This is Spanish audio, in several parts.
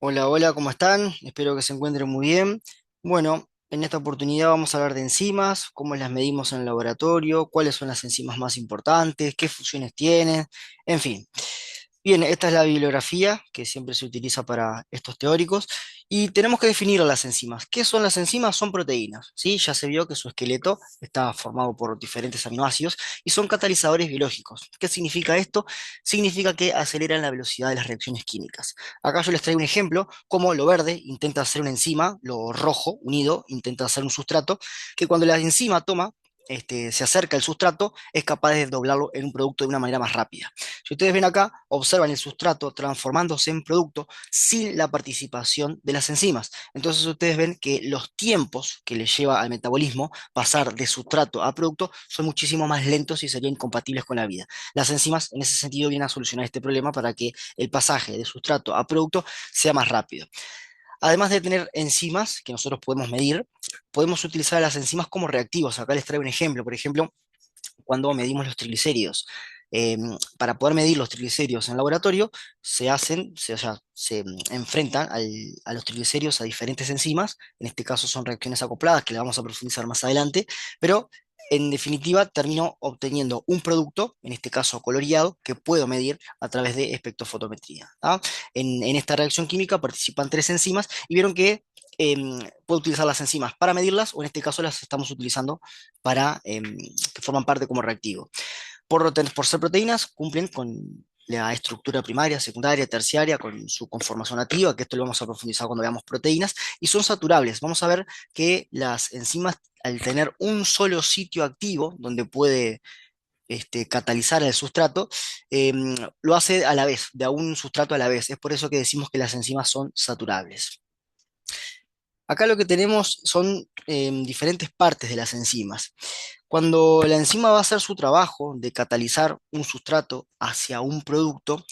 Hola, hola, ¿cómo están? Espero que se encuentren muy bien. Bueno, en esta oportunidad vamos a hablar de enzimas, cómo las medimos en el laboratorio, cuáles son las enzimas más importantes, qué funciones tienen, en fin. Bien, esta es la bibliografía que siempre se utiliza para estos teóricos y tenemos que definir las enzimas. ¿Qué son las enzimas? Son proteínas, ¿sí? Ya se vio que su esqueleto está formado por diferentes aminoácidos y son catalizadores biológicos. ¿Qué significa esto? Significa que aceleran la velocidad de las reacciones químicas. Acá yo les traigo un ejemplo, como lo verde intenta hacer una enzima, lo rojo unido intenta hacer un sustrato, que cuando la enzima toma, se acerca al sustrato, es capaz de doblarlo en un producto de una manera más rápida. Si ustedes ven acá, observan el sustrato transformándose en producto sin la participación de las enzimas. Entonces ustedes ven que los tiempos que le lleva al metabolismo pasar de sustrato a producto son muchísimo más lentos y serían incompatibles con la vida. Las enzimas en ese sentido vienen a solucionar este problema para que el pasaje de sustrato a producto sea más rápido. Además de tener enzimas que nosotros podemos medir, podemos utilizar las enzimas como reactivos. Acá les traigo un ejemplo. Por ejemplo, cuando medimos los triglicéridos. Eh, para poder medir los triglicéridos en laboratorio, o sea, se enfrentan a los triglicéridos a diferentes enzimas, en este caso son reacciones acopladas, que le vamos a profundizar más adelante, pero en definitiva termino obteniendo un producto, en este caso coloreado, que puedo medir a través de espectrofotometría. ¿Ah? En esta reacción química participan tres enzimas y vieron que puedo utilizar las enzimas para medirlas, o en este caso las estamos utilizando para que forman parte como reactivo. Por ser proteínas, cumplen con la estructura primaria, secundaria, terciaria, con su conformación nativa, que esto lo vamos a profundizar cuando veamos proteínas, y son saturables. Vamos a ver que las enzimas, al tener un solo sitio activo donde puede catalizar el sustrato, lo hace a la vez, de a un sustrato a la vez. Es por eso que decimos que las enzimas son saturables. Acá lo que tenemos son diferentes partes de las enzimas. Cuando la enzima va a hacer su trabajo de catalizar un sustrato hacia un producto,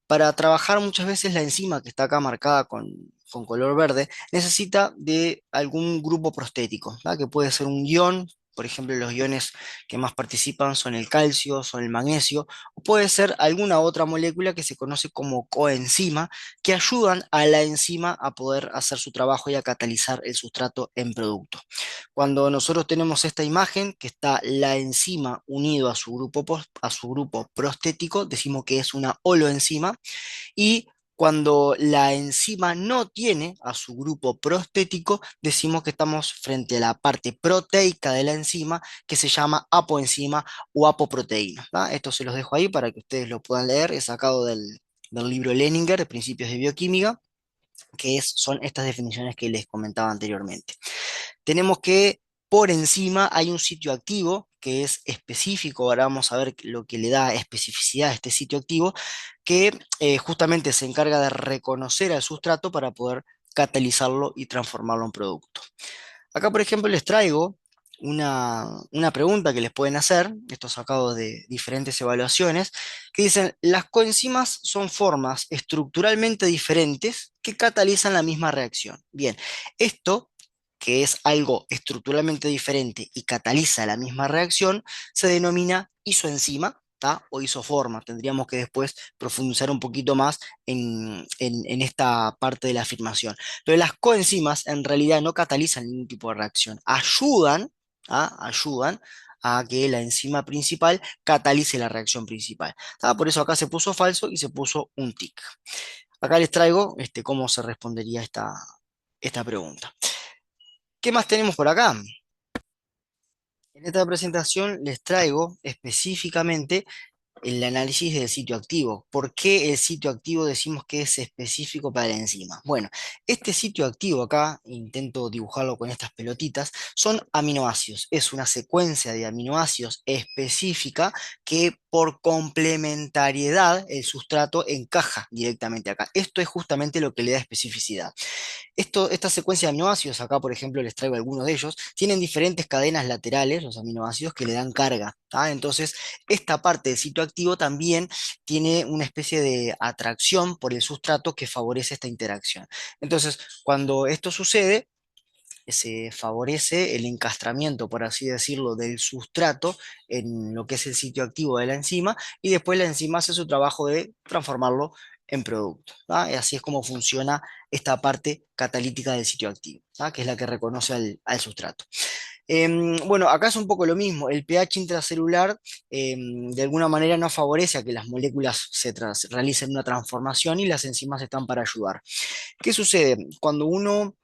para trabajar muchas veces la enzima que está acá marcada con color verde necesita de algún grupo prostético, ¿tá? Que puede ser un ion, por ejemplo, los iones que más participan son el calcio, son el magnesio, o puede ser alguna otra molécula que se conoce como coenzima, que ayudan a la enzima a poder hacer su trabajo y a catalizar el sustrato en producto. Cuando nosotros tenemos esta imagen, que está la enzima unido a su grupo, a su grupo prostético, decimos que es una holoenzima, y cuando la enzima no tiene a su grupo prostético, decimos que estamos frente a la parte proteica de la enzima, que se llama apoenzima o apoproteína, ¿tá? Esto se los dejo ahí para que ustedes lo puedan leer, es sacado del libro Leninger, de Principios de Bioquímica, son estas definiciones que les comentaba anteriormente. Tenemos que por encima hay un sitio activo que es específico, ahora vamos a ver lo que le da especificidad a este sitio activo, que justamente se encarga de reconocer al sustrato para poder catalizarlo y transformarlo en producto. Acá, por ejemplo, les traigo una pregunta que les pueden hacer, esto sacado de diferentes evaluaciones, que dicen, las coenzimas son formas estructuralmente diferentes que catalizan la misma reacción. Bien, esto, que es algo estructuralmente diferente y cataliza la misma reacción, se denomina isoenzima, ¿tá? O isoforma. Tendríamos que después profundizar un poquito más en esta parte de la afirmación. Pero las coenzimas en realidad no catalizan ningún tipo de reacción, ayudan a que la enzima principal catalice la reacción principal. ¿Tá? Por eso acá se puso falso y se puso un tic. Acá les traigo cómo se respondería esta pregunta. ¿Qué más tenemos por acá? En esta presentación les traigo específicamente el análisis del sitio activo. ¿Por qué el sitio activo decimos que es específico para la enzima? Bueno, este sitio activo acá, intento dibujarlo con estas pelotitas, son aminoácidos. Es una secuencia de aminoácidos específica que por complementariedad el sustrato encaja directamente acá. Esto es justamente lo que le da especificidad. Esta secuencia de aminoácidos, acá por ejemplo les traigo algunos de ellos, tienen diferentes cadenas laterales, los aminoácidos, que le dan carga. ¿Tá? Entonces, esta parte del sitio activo también tiene una especie de atracción por el sustrato que favorece esta interacción. Entonces, cuando esto sucede, se favorece el encastramiento, por así decirlo, del sustrato en lo que es el sitio activo de la enzima, y después la enzima hace su trabajo de transformarlo en producto. ¿Tá? Y así es como funciona esta parte catalítica del sitio activo, ¿tá? Que es la que reconoce al sustrato. Bueno, acá es un poco lo mismo. El pH intracelular de alguna manera no favorece a que las moléculas realicen una transformación y las enzimas están para ayudar. ¿Qué sucede? Cuando uno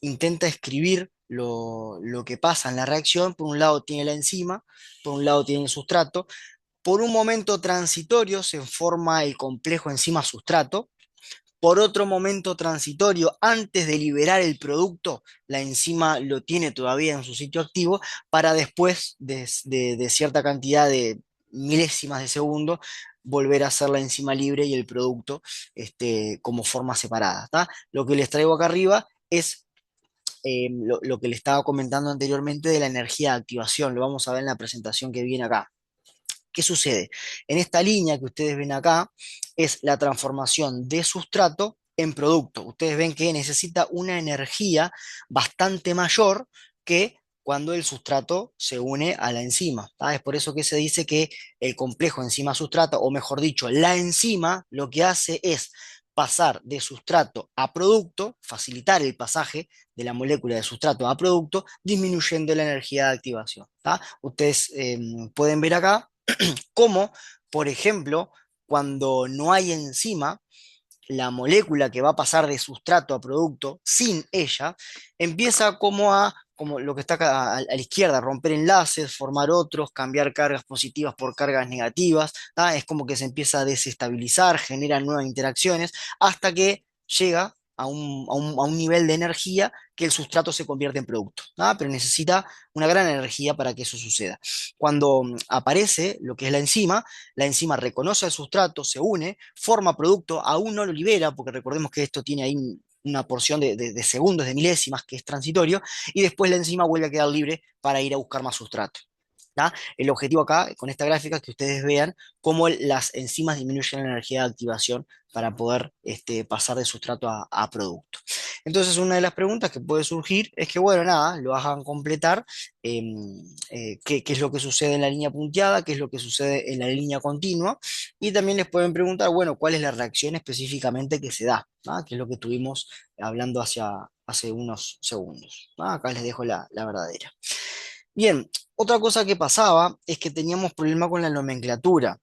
intenta escribir lo que pasa en la reacción, por un lado tiene la enzima, por un lado tiene el sustrato, por un momento transitorio se forma el complejo enzima-sustrato, por otro momento transitorio, antes de liberar el producto, la enzima lo tiene todavía en su sitio activo, para después de cierta cantidad de milésimas de segundo, volver a hacer la enzima libre y el producto como forma separada. ¿Tá? Lo que les traigo acá arriba es lo que les estaba comentando anteriormente de la energía de activación. Lo vamos a ver en la presentación que viene acá. ¿Qué sucede? En esta línea que ustedes ven acá es la transformación de sustrato en producto. Ustedes ven que necesita una energía bastante mayor que cuando el sustrato se une a la enzima. ¿Tá? Es por eso que se dice que el complejo enzima-sustrato, o mejor dicho, la enzima, lo que hace es pasar de sustrato a producto, facilitar el pasaje de la molécula de sustrato a producto, disminuyendo la energía de activación. ¿Tá? Ustedes pueden ver acá como, por ejemplo, cuando no hay enzima, la molécula que va a pasar de sustrato a producto sin ella, empieza como lo que está acá a la izquierda, romper enlaces, formar otros, cambiar cargas positivas por cargas negativas, ¿tá? Es como que se empieza a desestabilizar, genera nuevas interacciones, hasta que llega a un nivel de energía que el sustrato se convierte en producto, ¿tá? Pero necesita una gran energía para que eso suceda. Cuando aparece lo que es la enzima reconoce al sustrato, se une, forma producto, aún no lo libera, porque recordemos que esto tiene ahí una porción de segundos, de milésimas, que es transitorio, y después la enzima vuelve a quedar libre para ir a buscar más sustrato. ¿Tá? El objetivo acá, con esta gráfica, es que ustedes vean cómo las enzimas disminuyen la energía de activación para poder pasar de sustrato a producto. Entonces, una de las preguntas que puede surgir es que, bueno, nada, lo hagan completar, qué es lo que sucede en la línea punteada, qué es lo que sucede en la línea continua, y también les pueden preguntar, bueno, cuál es la reacción específicamente que se da, ¿tá? Que es lo que estuvimos hablando hace unos segundos. ¿Tá? Acá les dejo la verdadera. Bien, otra cosa que pasaba es que teníamos problema con la nomenclatura.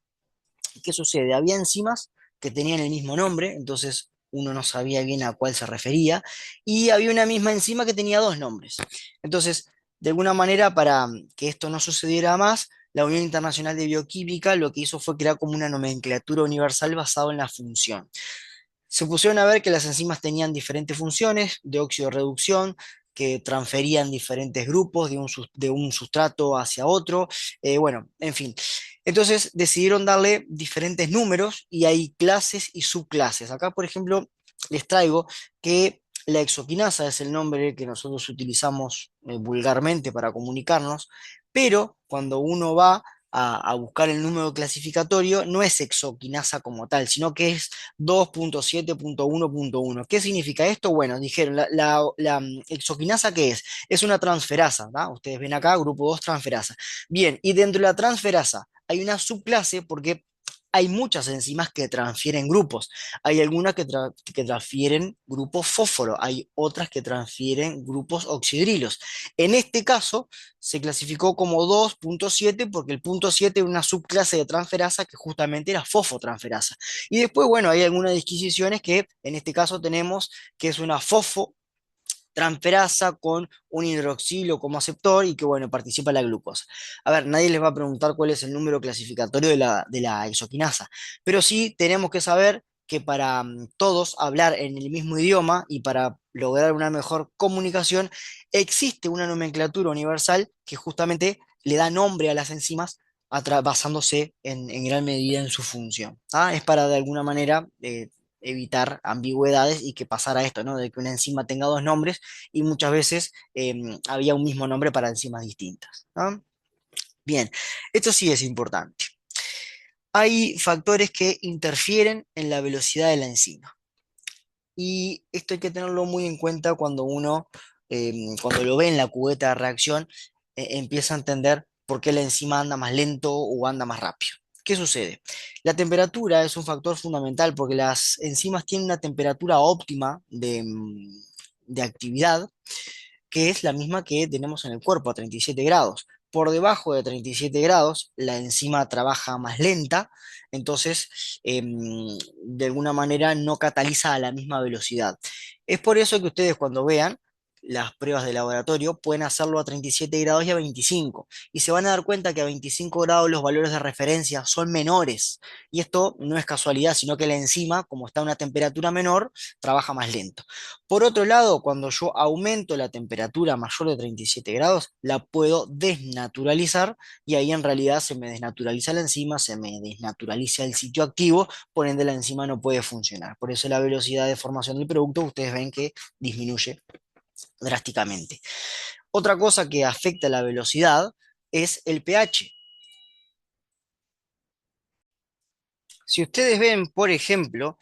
¿Qué sucede? Había enzimas que tenían el mismo nombre, entonces uno no sabía bien a cuál se refería, y había una misma enzima que tenía dos nombres. Entonces, de alguna manera, para que esto no sucediera más, la Unión Internacional de Bioquímica lo que hizo fue crear como una nomenclatura universal basada en la función. Se pusieron a ver que las enzimas tenían diferentes funciones de óxido-reducción, que transferían diferentes grupos de un sustrato hacia otro, bueno, en fin. Entonces decidieron darle diferentes números y hay clases y subclases. Acá, por ejemplo, les traigo que la exoquinasa es el nombre que nosotros utilizamos vulgarmente para comunicarnos, pero cuando uno va a buscar el número clasificatorio, no es exoquinasa como tal, sino que es 2.7.1.1. ¿Qué significa esto? Bueno, dijeron, exoquinasa, ¿qué es? Es una transferasa, ¿tá? Ustedes ven acá, grupo 2 transferasa. Bien, y dentro de la transferasa hay una subclase porque hay muchas enzimas que transfieren grupos. Hay algunas que transfieren grupos fósforo, hay otras que transfieren grupos oxidrilos. En este caso, se clasificó como 2.7 porque el punto 7 es una subclase de transferasa que justamente era fosfotransferasa. Y después, bueno, hay algunas disquisiciones que en este caso tenemos que es una fosfotransferasa con un hidroxilo como aceptor y que, bueno, participa la glucosa. A ver, nadie les va a preguntar cuál es el número clasificatorio de la isoquinasa, pero sí tenemos que saber que para todos hablar en el mismo idioma y para lograr una mejor comunicación, existe una nomenclatura universal que justamente le da nombre a las enzimas basándose en gran medida en su función. ¿Ah? Es para de alguna manera evitar ambigüedades y que pasara esto, ¿no? De que una enzima tenga dos nombres y muchas veces había un mismo nombre para enzimas distintas. ¿No? Bien, esto sí es importante. Hay factores que interfieren en la velocidad de la enzima. Y esto hay que tenerlo muy en cuenta cuando cuando lo ve en la cubeta de reacción, empieza a entender por qué la enzima anda más lento o anda más rápido. ¿Qué sucede? La temperatura es un factor fundamental porque las enzimas tienen una temperatura óptima de actividad que es la misma que tenemos en el cuerpo a 37 grados. Por debajo de 37 grados, la enzima trabaja más lenta, entonces de alguna manera no cataliza a la misma velocidad. Es por eso que ustedes cuando vean las pruebas de laboratorio pueden hacerlo a 37 grados y a 25, y se van a dar cuenta que a 25 grados los valores de referencia son menores, y esto no es casualidad, sino que la enzima, como está a una temperatura menor, trabaja más lento. Por otro lado, cuando yo aumento la temperatura mayor de 37 grados, la puedo desnaturalizar y ahí en realidad se me desnaturaliza la enzima, se me desnaturaliza el sitio activo, por ende la enzima no puede funcionar. Por eso la velocidad de formación del producto ustedes ven que disminuye drásticamente. Otra cosa que afecta la velocidad es el pH. Si ustedes ven, por ejemplo,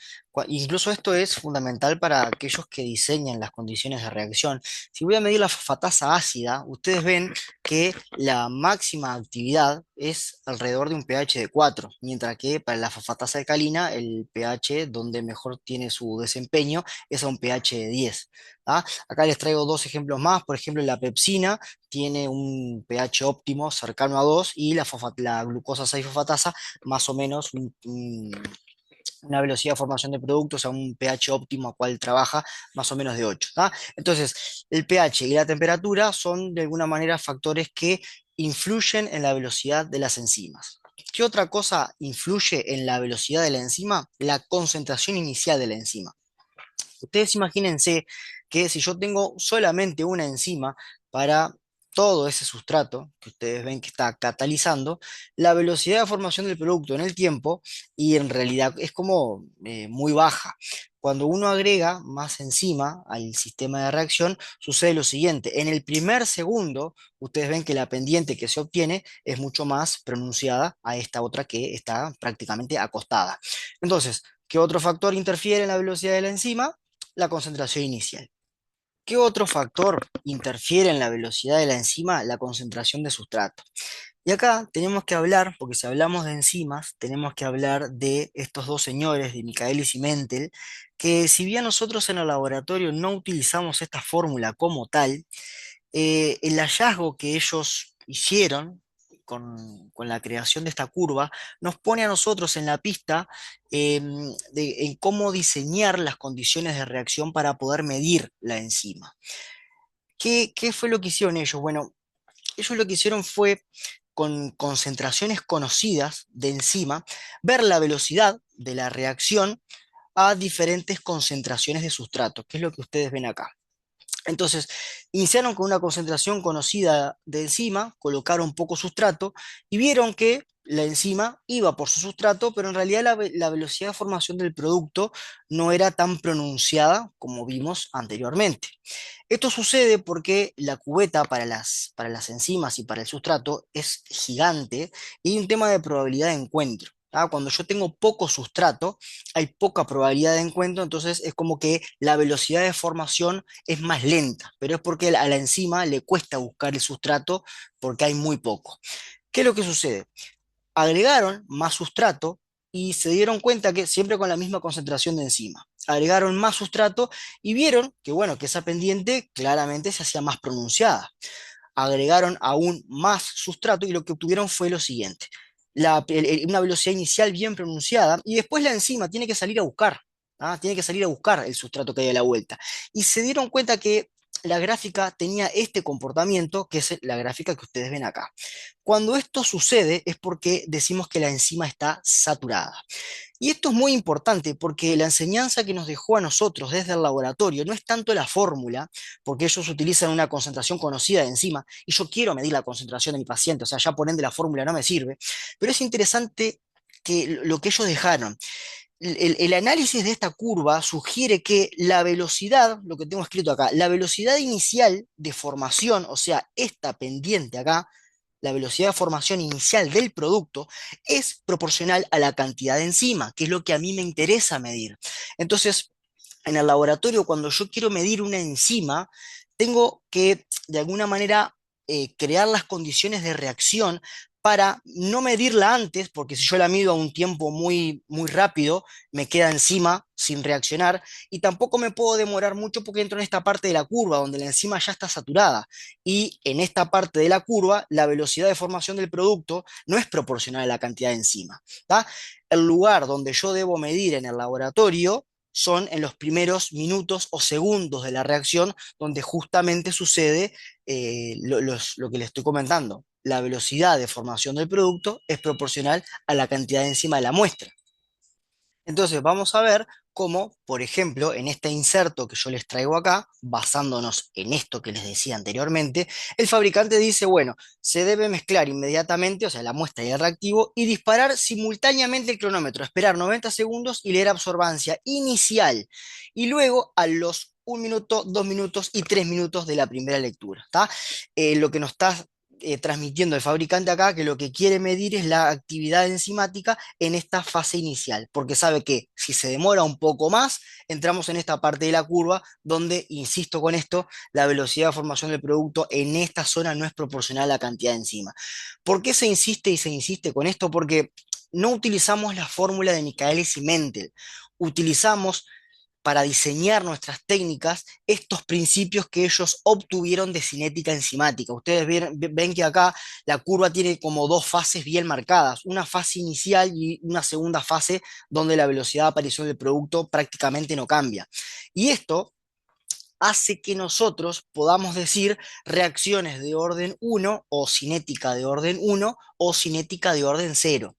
incluso esto es fundamental para aquellos que diseñan las condiciones de reacción. Si voy a medir la fosfatasa ácida, ustedes ven que la máxima actividad es alrededor de un pH de 4, mientras que para la fosfatasa alcalina el pH donde mejor tiene su desempeño es a un pH de 10. ¿Ah? Acá les traigo dos ejemplos más. Por ejemplo, la pepsina tiene un pH óptimo cercano a 2 y la glucosa 6-fosfatasa más o menos una velocidad de formación de productos a un pH óptimo a cual trabaja más o menos de 8. ¿Tá? Entonces, el pH y la temperatura son de alguna manera factores que influyen en la velocidad de las enzimas. ¿Qué otra cosa influye en la velocidad de la enzima? La concentración inicial de la enzima. Ustedes imagínense que si yo tengo solamente una enzima para todo ese sustrato que ustedes ven que está catalizando, la velocidad de formación del producto en el tiempo y en realidad es como muy baja. Cuando uno agrega más enzima al sistema de reacción, sucede lo siguiente. En el primer segundo, ustedes ven que la pendiente que se obtiene es mucho más pronunciada a esta otra que está prácticamente acostada. Entonces, ¿qué otro factor interfiere en la velocidad de la enzima? La concentración inicial. ¿Qué otro factor interfiere en la velocidad de la enzima? La concentración de sustrato. Y acá tenemos que hablar, porque si hablamos de enzimas, tenemos que hablar de estos dos señores, de Michaelis y Mentel, que si bien nosotros en el laboratorio no utilizamos esta fórmula como tal, el hallazgo que ellos hicieron con la creación de esta curva nos pone a nosotros en la pista en cómo diseñar las condiciones de reacción para poder medir la enzima. ¿Qué fue lo que hicieron ellos? Bueno, ellos lo que hicieron fue con concentraciones conocidas de enzima, ver la velocidad de la reacción a diferentes concentraciones de sustrato, que es lo que ustedes ven acá. Entonces, iniciaron con una concentración conocida de enzima, colocaron poco sustrato y vieron que la enzima iba por su sustrato, pero en realidad la velocidad de formación del producto no era tan pronunciada como vimos anteriormente. Esto sucede porque la cubeta para las enzimas y para el sustrato es gigante y hay un tema de probabilidad de encuentro. ¿Ah? Cuando yo tengo poco sustrato, hay poca probabilidad de encuentro, entonces es como que la velocidad de formación es más lenta, pero es porque a la enzima le cuesta buscar el sustrato porque hay muy poco. ¿Qué es lo que sucede? Agregaron más sustrato y se dieron cuenta que siempre con la misma concentración de enzima. Agregaron más sustrato y vieron que, bueno, que esa pendiente claramente se hacía más pronunciada. Agregaron aún más sustrato y lo que obtuvieron fue lo siguiente. Una velocidad inicial bien pronunciada y después la enzima tiene que salir a buscar. ¿Ah? Tiene que salir a buscar el sustrato que hay a la vuelta. Y se dieron cuenta que la gráfica tenía este comportamiento, que es la gráfica que ustedes ven acá. Cuando esto sucede es porque decimos que la enzima está saturada. Y esto es muy importante porque la enseñanza que nos dejó a nosotros desde el laboratorio no es tanto la fórmula, porque ellos utilizan una concentración conocida de enzima y yo quiero medir la concentración de mi paciente, o sea, ya por ende la fórmula no me sirve, pero es interesante que lo que ellos dejaron. El análisis de esta curva sugiere que la velocidad, lo que tengo escrito acá, la velocidad inicial de formación, o sea, esta pendiente acá, la velocidad de formación inicial del producto es proporcional a la cantidad de enzima, que es lo que a mí me interesa medir. Entonces, en el laboratorio, cuando yo quiero medir una enzima, tengo que, de alguna manera, crear las condiciones de reacción para no medirla antes, porque si yo la mido a un tiempo muy, muy rápido, me queda encima sin reaccionar, y tampoco me puedo demorar mucho porque entro en esta parte de la curva, donde la enzima ya está saturada, y en esta parte de la curva, la velocidad de formación del producto no es proporcional a la cantidad de enzima. ¿Tá? El lugar donde yo debo medir en el laboratorio son en los primeros minutos o segundos de la reacción, donde justamente sucede lo que le estoy comentando. La velocidad de formación del producto es proporcional a la cantidad de enzima de la muestra. Entonces vamos a ver cómo, por ejemplo, en este inserto que yo les traigo acá, basándonos en esto que les decía anteriormente, el fabricante dice, bueno, se debe mezclar inmediatamente, o sea, la muestra y el reactivo, y disparar simultáneamente el cronómetro, esperar 90 segundos y leer absorbancia inicial. Y luego a los 1 minuto, 2 minutos y 3 minutos de la primera lectura. ¿Tá? Lo que nos está transmitiendo el fabricante acá, que lo que quiere medir es la actividad enzimática en esta fase inicial, porque sabe que si se demora un poco más, entramos en esta parte de la curva donde, insisto con esto, la velocidad de formación del producto en esta zona no es proporcional a la cantidad de enzima. ¿Por qué se insiste y se insiste con esto? Porque no utilizamos la fórmula de Michaelis y Mentel, utilizamos para diseñar nuestras técnicas estos principios que ellos obtuvieron de cinética enzimática. Ustedes ven que acá la curva tiene como dos fases bien marcadas, una fase inicial y una segunda fase donde la velocidad de aparición del producto prácticamente no cambia. Y esto hace que nosotros podamos decir reacciones de orden 1 o cinética de orden 1 o cinética de orden 0.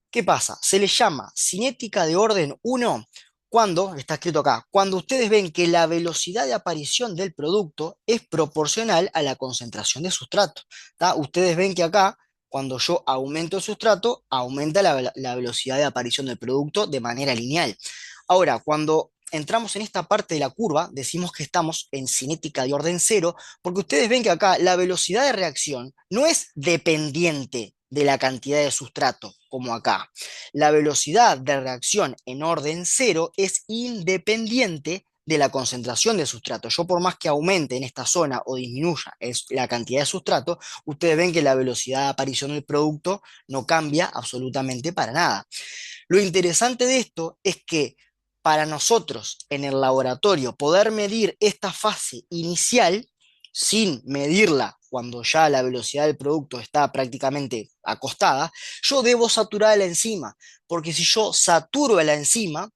¿Qué pasa? Se le llama cinética de orden 1 cuando, está escrito acá, cuando ustedes ven que la velocidad de aparición del producto es proporcional a la concentración de sustrato. ¿Tá? Ustedes ven que acá, cuando yo aumento el sustrato, aumenta la velocidad de aparición del producto de manera lineal. Ahora, cuando entramos en esta parte de la curva, decimos que estamos en cinética de orden 0, porque ustedes ven que acá la velocidad de reacción no es dependiente de la cantidad de sustrato, como acá. La velocidad de reacción en orden 0 es independiente de la concentración de sustrato. Yo por más que aumente en esta zona o disminuya la cantidad de sustrato, ustedes ven que la velocidad de aparición del producto no cambia absolutamente para nada. Lo interesante de esto es que para nosotros en el laboratorio poder medir esta fase inicial sin medirla cuando ya la velocidad del producto está prácticamente acostada, yo debo saturar la enzima, porque si yo saturo la enzima,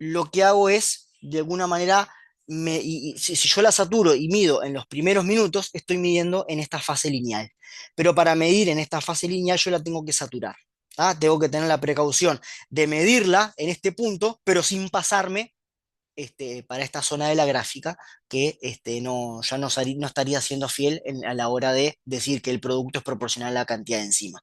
lo que hago es, de alguna manera, si yo la saturo y mido en los primeros minutos, estoy midiendo en esta fase lineal. Pero para medir en esta fase lineal yo la tengo que saturar. ¿Ah? Tengo que tener la precaución de medirla en este punto, pero sin pasarme para esta zona de la gráfica, que no, ya no estaría siendo fiel a la hora de decir que el producto es proporcional a la cantidad de enzima.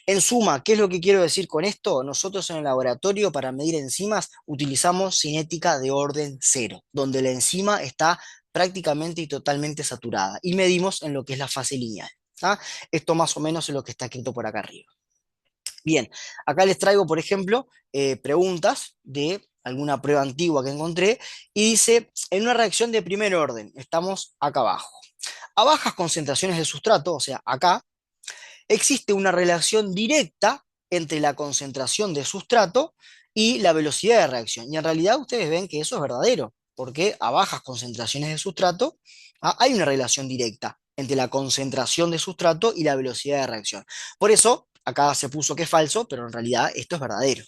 En suma, ¿qué es lo que quiero decir con esto? Nosotros en el laboratorio para medir enzimas utilizamos cinética de orden 0, donde la enzima está prácticamente y totalmente saturada y medimos en lo que es la fase lineal. ¿Ah? Esto más o menos es lo que está escrito por acá arriba. Bien, acá les traigo, por ejemplo, preguntas de alguna prueba antigua que encontré y dice, en una reacción de primer orden, estamos acá abajo. A bajas concentraciones de sustrato, o sea, acá, existe una relación directa entre la concentración de sustrato y la velocidad de reacción. Y en realidad ustedes ven que eso es verdadero, porque a bajas concentraciones de sustrato hay una relación directa entre la concentración de sustrato y la velocidad de reacción. Por eso, acá se puso que es falso, pero en realidad esto es verdadero.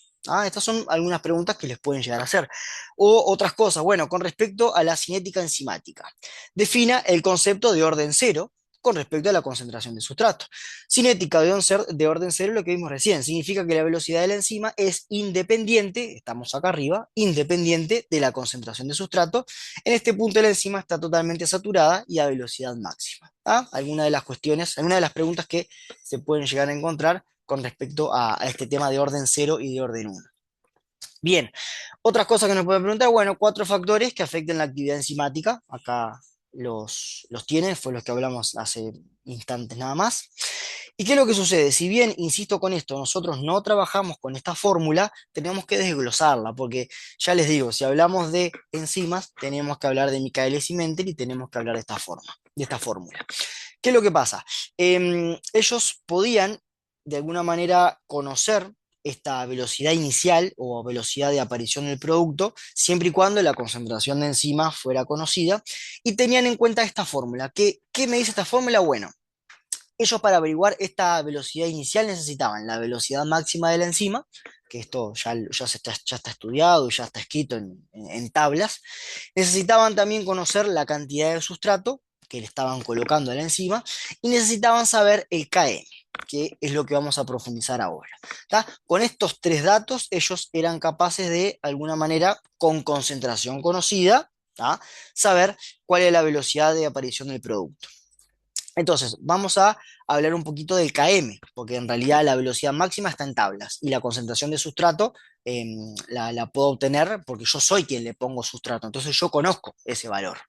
Estas son algunas preguntas que les pueden llegar a hacer. O otras cosas, bueno, con respecto a la cinética enzimática. Defina el concepto de orden cero con respecto a la concentración de sustrato. Cinética de orden cero, lo que vimos recién, significa que la velocidad de la enzima es independiente, estamos acá arriba, independiente de la concentración de sustrato. En este punto la enzima está totalmente saturada y a velocidad máxima. Algunas de las cuestiones, algunas de las preguntas que se pueden llegar a encontrar con respecto a este tema de orden cero y de orden uno. Bien, otras cosas que nos pueden preguntar, bueno, 4 factores que afecten la actividad enzimática. Acá los tienen, fue los que hablamos hace instantes nada más. ¿Y qué es lo que sucede? Si bien, insisto con esto, nosotros no trabajamos con esta fórmula, tenemos que desglosarla, porque ya les digo, si hablamos de enzimas, tenemos que hablar de Michaelis y Menten y tenemos que hablar de esta forma, de esta fórmula. ¿Qué es lo que pasa? Ellos podían, de alguna manera, conocer esta velocidad inicial o velocidad de aparición del producto, siempre y cuando la concentración de enzima fuera conocida, y tenían en cuenta esta fórmula. ¿Qué me dice esta fórmula? Bueno, ellos para averiguar esta velocidad inicial necesitaban la velocidad máxima de la enzima, que esto ya está estudiado y ya está escrito en tablas. Necesitaban también conocer la cantidad de sustrato que le estaban colocando a la enzima y necesitaban saber el Km, que es lo que vamos a profundizar ahora. ¿Tá? Con estos tres datos ellos eran capaces de alguna manera, con concentración conocida, ¿tá? Saber cuál es la velocidad de aparición del producto. Entonces, vamos a hablar un poquito del km, porque en realidad la velocidad máxima está en tablas y la concentración de sustrato la puedo obtener porque yo soy quien le pongo sustrato, entonces yo conozco ese valor.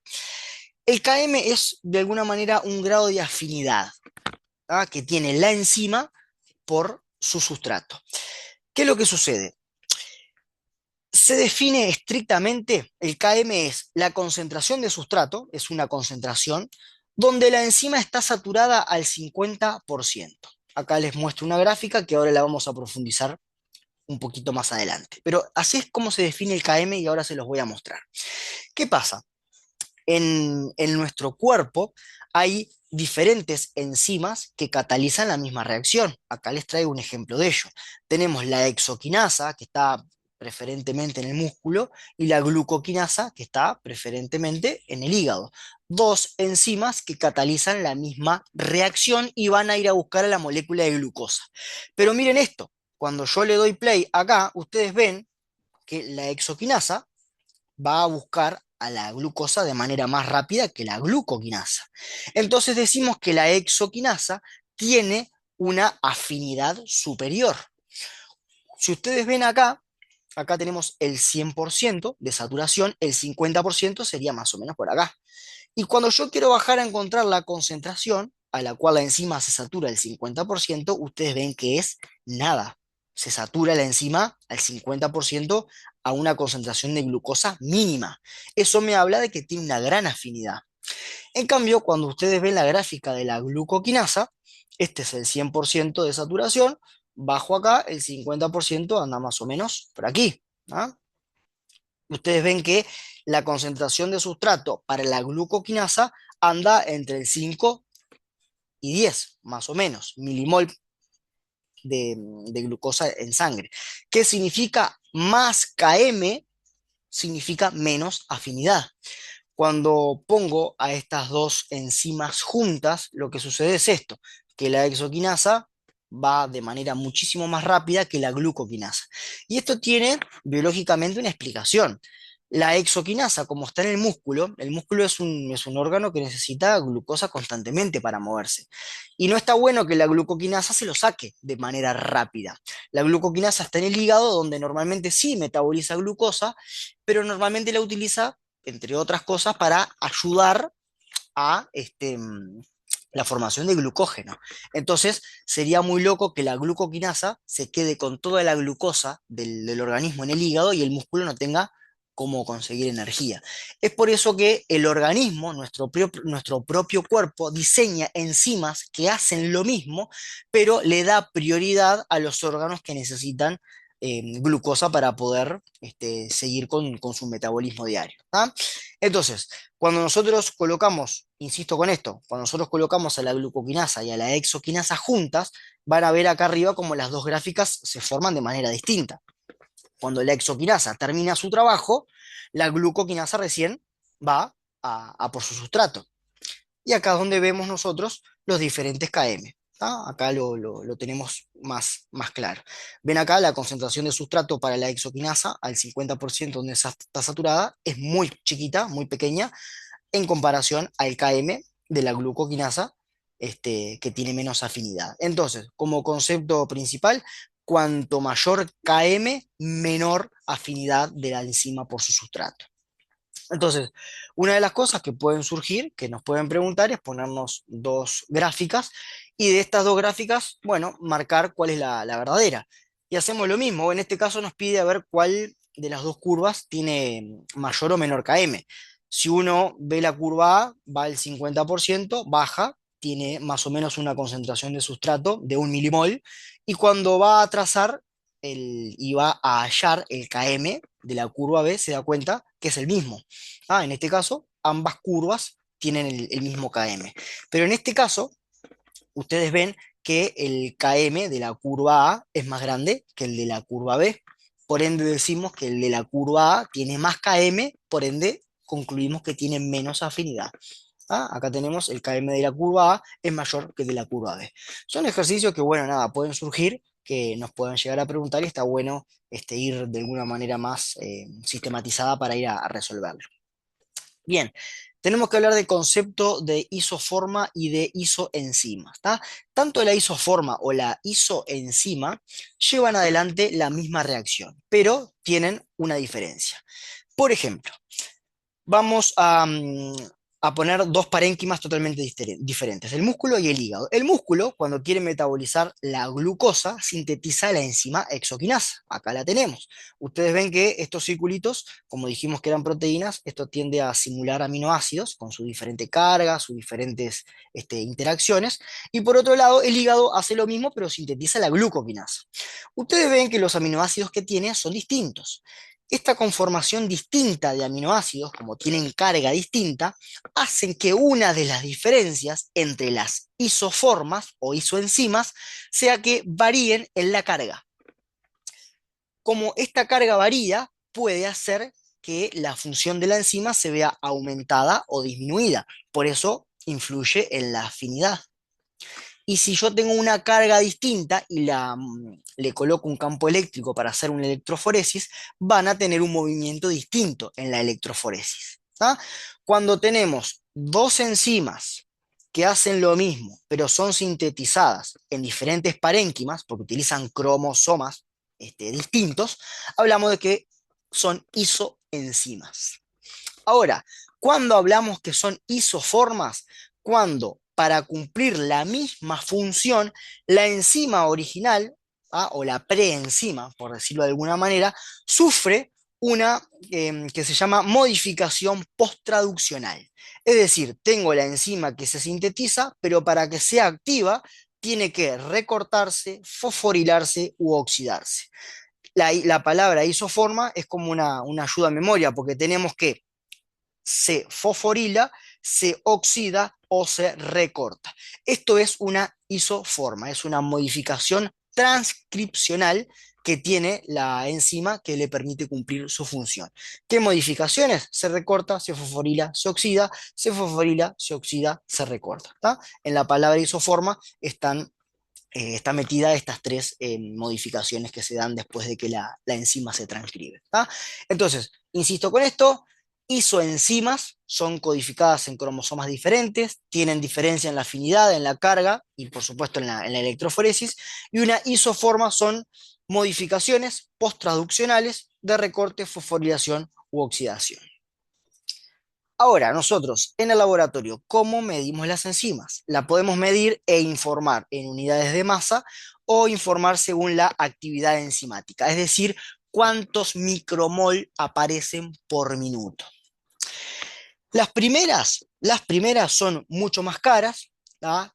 El km es de alguna manera un grado de afinidad, ¿tá? Que tiene la enzima por su sustrato. ¿Qué es lo que sucede? Se define estrictamente, el km es la concentración de sustrato, es una concentración, donde la enzima está saturada al 50%. Acá les muestro una gráfica que ahora la vamos a profundizar un poquito más adelante. Pero así es como se define el km y ahora se los voy a mostrar. ¿Qué pasa? En nuestro cuerpo hay diferentes enzimas que catalizan la misma reacción. Acá les traigo un ejemplo de ello. Tenemos la hexoquinasa, que está preferentemente en el músculo, y la glucoquinasa, que está preferentemente en el hígado. Dos enzimas que catalizan la misma reacción y van a ir a buscar a la molécula de glucosa. Pero miren esto, cuando yo le doy play acá, ustedes ven que la hexoquinasa va a buscar a la glucosa de manera más rápida que la glucoquinasa. Entonces decimos que la hexoquinasa tiene una afinidad superior. Si ustedes ven acá, acá tenemos el 100% de saturación, el 50% sería más o menos por acá. Y cuando yo quiero bajar a encontrar la concentración a la cual la enzima se satura el 50%, ustedes ven que es nada. Se satura la enzima al 50% a una concentración de glucosa mínima. Eso me habla de que tiene una gran afinidad. En cambio, cuando ustedes ven la gráfica de la glucoquinasa, este es el 100% de saturación, bajo acá el 50% anda más o menos por aquí. ¿Ah? Ustedes ven que la concentración de sustrato para la glucoquinasa anda entre el 5 y 10, más o menos, milimol de glucosa en sangre. ¿Qué significa más Km? Significa menos afinidad. Cuando pongo a estas dos enzimas juntas, lo que sucede es esto, que la hexoquinasa va de manera muchísimo más rápida que la glucoquinasa. Y esto tiene biológicamente una explicación. La hexoquinasa, como está en el músculo es un órgano que necesita glucosa constantemente para moverse. Y no está bueno que la glucoquinasa se lo saque de manera rápida. La glucoquinasa está en el hígado, donde normalmente sí metaboliza glucosa, pero normalmente la utiliza entre otras cosas, para ayudar a la formación de glucógeno. Entonces, sería muy loco que la glucoquinasa se quede con toda la glucosa del organismo en el hígado y el músculo no tenga cómo conseguir energía. Es por eso que el organismo, nuestro propio cuerpo, diseña enzimas que hacen lo mismo, pero le da prioridad a los órganos que necesitan glucosa para poder seguir con su metabolismo diario. ¿Ah? Entonces, cuando nosotros colocamos, insisto con esto, cuando nosotros colocamos a la glucoquinasa y a la hexoquinasa juntas, van a ver acá arriba como las dos gráficas se forman de manera distinta. Cuando la hexoquinasa termina su trabajo, la glucoquinasa recién va a por su sustrato. Y acá es donde vemos nosotros los diferentes Km. ¿Tá? Acá lo tenemos más claro. Ven acá la concentración de sustrato para la hexoquinasa al 50% donde está saturada es muy chiquita, muy pequeña, en comparación al Km de la glucoquinasa, que tiene menos afinidad. Entonces, como concepto principal, cuanto mayor Km, menor afinidad de la enzima por su sustrato. Entonces, una de las cosas que pueden surgir, que nos pueden preguntar, es ponernos dos gráficas y de estas dos gráficas, bueno, marcar cuál es la verdadera. Y hacemos lo mismo, en este caso nos pide a ver cuál de las dos curvas tiene mayor o menor km. Si uno ve la curva A, va al 50%, baja, tiene más o menos una concentración de sustrato de 1 milimol, y cuando va a trazar y va a hallar el km de la curva B, se da cuenta que es el mismo. En este caso, ambas curvas tienen el mismo km. Pero en este caso, ustedes ven que el km de la curva A es más grande que el de la curva B. Por ende decimos que el de la curva A tiene más km, por ende concluimos que tiene menos afinidad. Acá tenemos el km de la curva A es mayor que el de la curva B. Son ejercicios que, bueno, nada, pueden surgir, que nos pueden llegar a preguntar y está bueno ir de alguna manera más sistematizada para ir a resolverlo. Bien, tenemos que hablar del concepto de isoforma y de isoenzima. Tanto la isoforma o la isoenzima llevan adelante la misma reacción, pero tienen una diferencia. Por ejemplo, vamos a poner dos parénquimas totalmente diferentes, el músculo y el hígado. El músculo, cuando quiere metabolizar la glucosa, sintetiza la enzima hexoquinasa. Acá la tenemos. Ustedes ven que estos circulitos, como dijimos que eran proteínas, esto tiende a simular aminoácidos con su diferente carga, sus diferentes interacciones. Y por otro lado, el hígado hace lo mismo, pero sintetiza la glucoquinasa. Ustedes ven que los aminoácidos que tiene son distintos. Esta conformación distinta de aminoácidos, como tienen carga distinta, hacen que una de las diferencias entre las isoformas o isoenzimas sea que varíen en la carga. Como esta carga varía, puede hacer que la función de la enzima se vea aumentada o disminuida. Por eso influye en la afinidad. Y si yo tengo una carga distinta y le coloco un campo eléctrico para hacer una electroforesis, van a tener un movimiento distinto en la electroforesis. Cuando tenemos dos enzimas que hacen lo mismo, pero son sintetizadas en diferentes parénquimas, porque utilizan cromosomas distintos, hablamos de que son isoenzimas. Ahora, cuando hablamos que son isoformas, cuando para cumplir la misma función, la enzima original, o la preenzima, por decirlo de alguna manera, sufre una que se llama modificación posttraduccional. Es decir, tengo la enzima que se sintetiza, pero para que sea activa, tiene que recortarse, fosforilarse u oxidarse. La palabra isoforma es como una ayuda a memoria, porque tenemos que se fosforila, se oxida o se recorta. Esto es una isoforma, es una modificación transcripcional que tiene la enzima que le permite cumplir su función. ¿Qué modificaciones? Se recorta, se fosforila, se oxida, se fosforila, se oxida, se recorta. En la palabra isoforma está metida estas tres modificaciones que se dan después de que la enzima se transcribe. Entonces, insisto con esto, isoenzimas son codificadas en cromosomas diferentes, tienen diferencia en la afinidad, en la carga y por supuesto en la electroforesis, y una isoforma son modificaciones posttraduccionales de recorte, fosforilación u oxidación. Ahora, nosotros en el laboratorio, ¿cómo medimos las enzimas? La podemos medir e informar en unidades de masa o informar según la actividad enzimática, es decir, cuántos micromol aparecen por minuto. Las primeras son mucho más caras,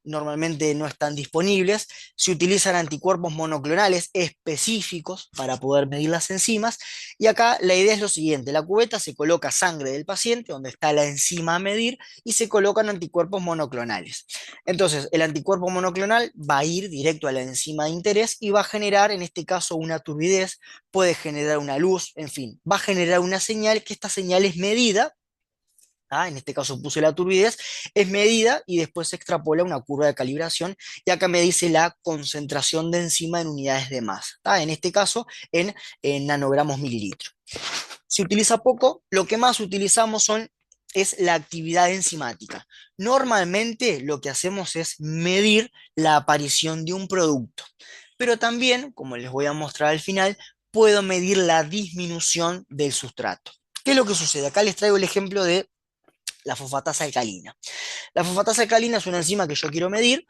normalmente no están disponibles, se utilizan anticuerpos monoclonales específicos para poder medir las enzimas, y acá la idea es lo siguiente: la cubeta se coloca sangre del paciente, donde está la enzima a medir, y se colocan anticuerpos monoclonales. Entonces, el anticuerpo monoclonal va a ir directo a la enzima de interés y va a generar, en este caso, una turbidez, puede generar una luz, en fin, va a generar una señal, que esta señal es medida. En este caso puse la turbidez, es medida y después se extrapola una curva de calibración, y acá me dice la concentración de enzima en unidades de masa, en este caso en nanogramos mililitro. Se utiliza poco, lo que más utilizamos es la actividad enzimática. Normalmente lo que hacemos es medir la aparición de un producto, pero también, como les voy a mostrar al final, puedo medir la disminución del sustrato. ¿Qué es lo que sucede? Acá les traigo el ejemplo de la fosfatasa alcalina. La fosfatasa alcalina es una enzima que yo quiero medir,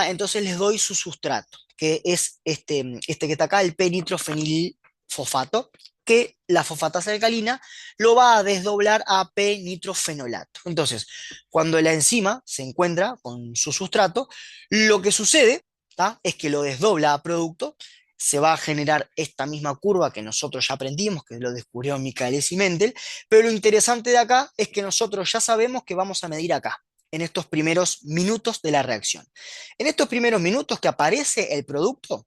entonces les doy su sustrato, que es este que está acá, el p-nitrofenilfosfato. que la fosfatasa alcalina lo va a desdoblar a P-nitrofenolato. Entonces, cuando la enzima se encuentra con su sustrato, lo que sucede, ¿tá?, es que lo desdobla a producto, se va a generar esta misma curva que nosotros ya aprendimos, que lo descubrió Michaelis y Mendel, pero lo interesante de acá es que nosotros ya sabemos que vamos a medir acá, en estos primeros minutos de la reacción. En estos primeros minutos que aparece el producto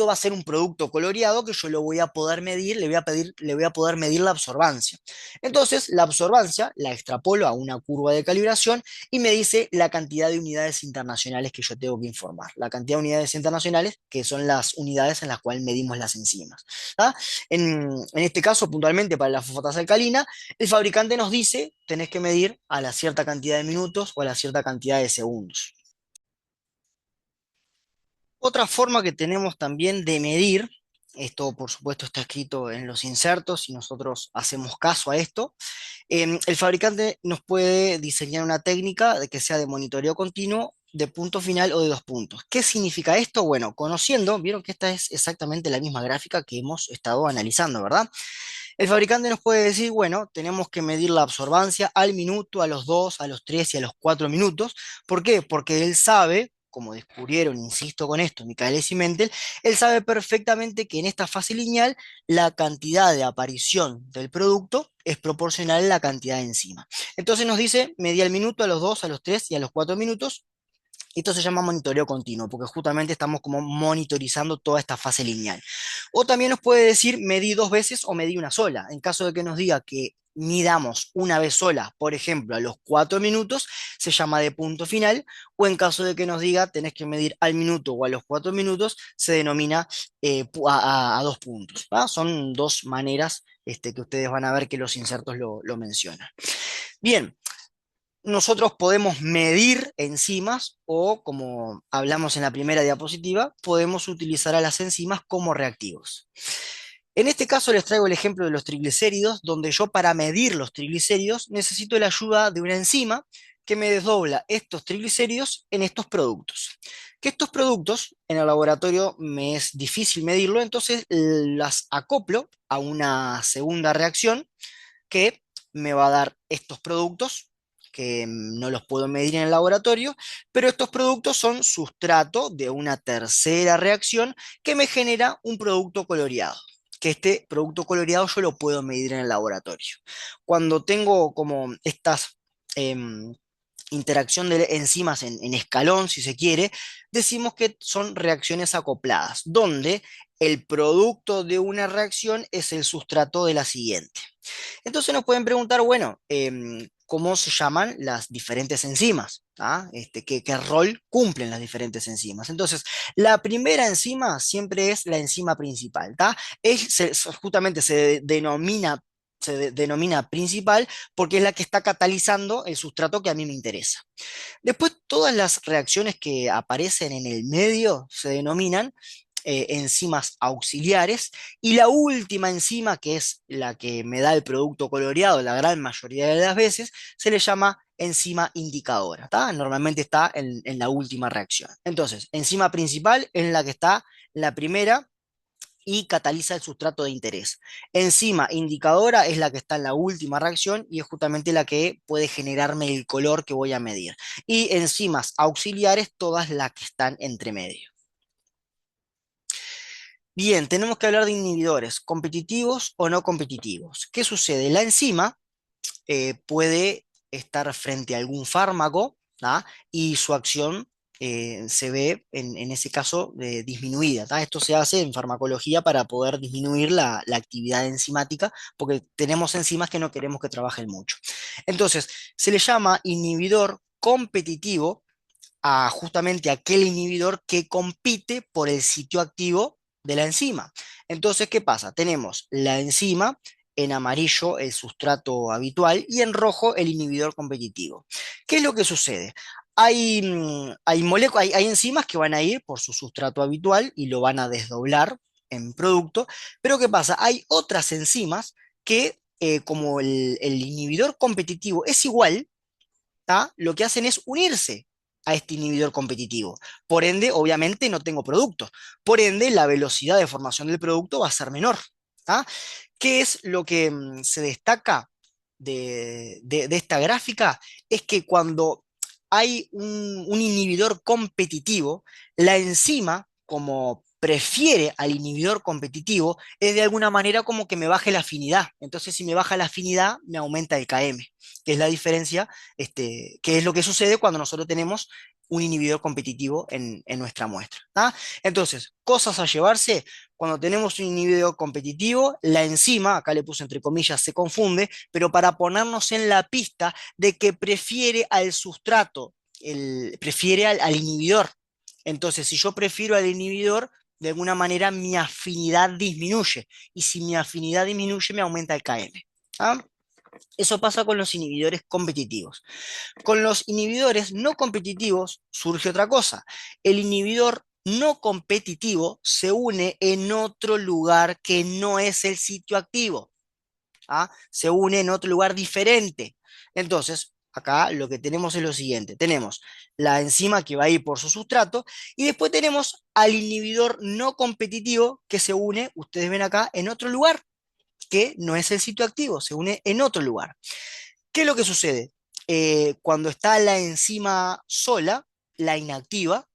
va a ser un producto coloreado que yo lo voy a poder medir, le voy a poder medir la absorbancia. Entonces, la absorbancia la extrapolo a una curva de calibración y me dice la cantidad de unidades internacionales que yo tengo que informar. La cantidad de unidades internacionales, que son las unidades en las cuales medimos las enzimas. ¿Tá? En este caso, puntualmente para la fosfatasa alcalina, el fabricante nos dice, tenés que medir a la cierta cantidad de minutos o a la cierta cantidad de segundos. Otra forma que tenemos también de medir, esto por supuesto está escrito en los insertos y nosotros hacemos caso a esto, el fabricante nos puede diseñar una técnica de que sea de monitoreo continuo, de punto final o de dos puntos. ¿Qué significa esto? Bueno, conociendo, vieron que esta es exactamente la misma gráfica que hemos estado analizando, ¿verdad? El fabricante nos puede decir, bueno, tenemos que medir la absorbancia al minuto, a los 2, a los 3 y a los 4 minutos. ¿Por qué? Porque él sabe, como descubrieron, insisto con esto, Michaelis y Mendel, él sabe perfectamente que en esta fase lineal la cantidad de aparición del producto es proporcional a la cantidad de enzima. Entonces nos dice, medí al minuto, a los 2, a los 3 y a los 4 minutos. Esto se llama monitoreo continuo, porque justamente estamos como monitorizando toda esta fase lineal. O también nos puede decir, medí dos veces o medí una sola. En caso de que nos diga que midamos una vez sola, por ejemplo, a los 4 minutos, se llama de punto final. O en caso de que nos diga, tenés que medir al minuto o a los 4 minutos, se denomina a dos puntos. ¿Va? Son dos maneras que ustedes van a ver que los insertos lo mencionan. Bien, nosotros podemos medir enzimas o, como hablamos en la primera diapositiva, podemos utilizar a las enzimas como reactivos. En este caso les traigo el ejemplo de los triglicéridos, donde yo para medir los triglicéridos necesito la ayuda de una enzima que me desdobla estos triglicéridos en estos productos. Que estos productos en el laboratorio me es difícil medirlo, entonces las acoplo a una segunda reacción que me va a dar estos productos que no los puedo medir en el laboratorio, pero estos productos son sustrato de una tercera reacción que me genera un producto coloreado, que este producto coloreado yo lo puedo medir en el laboratorio. Cuando tengo como estas interacción de enzimas en escalón, si se quiere, decimos que son reacciones acopladas, donde el producto de una reacción es el sustrato de la siguiente. Entonces nos pueden preguntar, bueno, ¿cómo se llaman las diferentes enzimas? ¿Ah? ¿Qué rol cumplen las diferentes enzimas? Entonces, la primera enzima siempre es la enzima principal, ¿tá? Justamente se denomina principal porque es la que está catalizando el sustrato que a mí me interesa. Después, todas las reacciones que aparecen en el medio se denominan enzimas auxiliares, y la última enzima, que es la que me da el producto coloreado la gran mayoría de las veces, se le llama enzima indicadora, ¿tá? Normalmente está en la última reacción. Entonces, enzima principal es la que está en la primera y cataliza el sustrato de interés. Enzima indicadora es la que está en la última reacción y es justamente la que puede generarme el color que voy a medir. Y enzimas auxiliares, todas las que están entre medio. Bien, tenemos que hablar de inhibidores, competitivos o no competitivos. ¿Qué sucede? La enzima puede estar frente a algún fármaco, ¿tá? Y su acción se ve en ese caso disminuida, ¿tá? Esto se hace en farmacología para poder disminuir la actividad enzimática, porque tenemos enzimas que no queremos que trabajen mucho. Entonces, se le llama inhibidor competitivo a justamente aquel inhibidor que compite por el sitio activo de la enzima. Entonces, ¿qué pasa? Tenemos la enzima, en amarillo el sustrato habitual y en rojo el inhibidor competitivo. ¿Qué es lo que sucede? Hay enzimas que van a ir por su sustrato habitual y lo van a desdoblar en producto, pero ¿qué pasa? Hay otras enzimas que, como el inhibidor competitivo es igual, ¿tá? Lo que hacen es unirse a este inhibidor competitivo. Por ende, obviamente no tengo producto. Por ende, la velocidad de formación del producto va a ser menor. ¿tá? ¿Qué es lo que se destaca de esta gráfica? Es que cuando hay un inhibidor competitivo, la enzima, como prefiere al inhibidor competitivo, es de alguna manera como que me baje la afinidad. Entonces, si me baja la afinidad, me aumenta el KM, que es la diferencia, que es lo que sucede cuando nosotros tenemos un inhibidor competitivo en nuestra muestra. ¿Tá? Entonces, cosas a llevarse: cuando tenemos un inhibidor competitivo, la enzima, acá le puse entre comillas, se confunde, pero para ponernos en la pista de que prefiere al sustrato, prefiere al inhibidor. Entonces, si yo prefiero al inhibidor, de alguna manera mi afinidad disminuye. Y si mi afinidad disminuye, me aumenta el KM. ¿Ah? Eso pasa con los inhibidores competitivos. Con los inhibidores no competitivos surge otra cosa. El inhibidor no competitivo se une en otro lugar que no es el sitio activo. ¿Ah? Se une en otro lugar diferente. Entonces, acá lo que tenemos es lo siguiente. Tenemos la enzima que va a ir por su sustrato y después tenemos al inhibidor no competitivo que se une, ustedes ven acá, en otro lugar que no es el sitio activo, se une en otro lugar. ¿Qué es lo que sucede? Cuando está la enzima sola, la inactiva,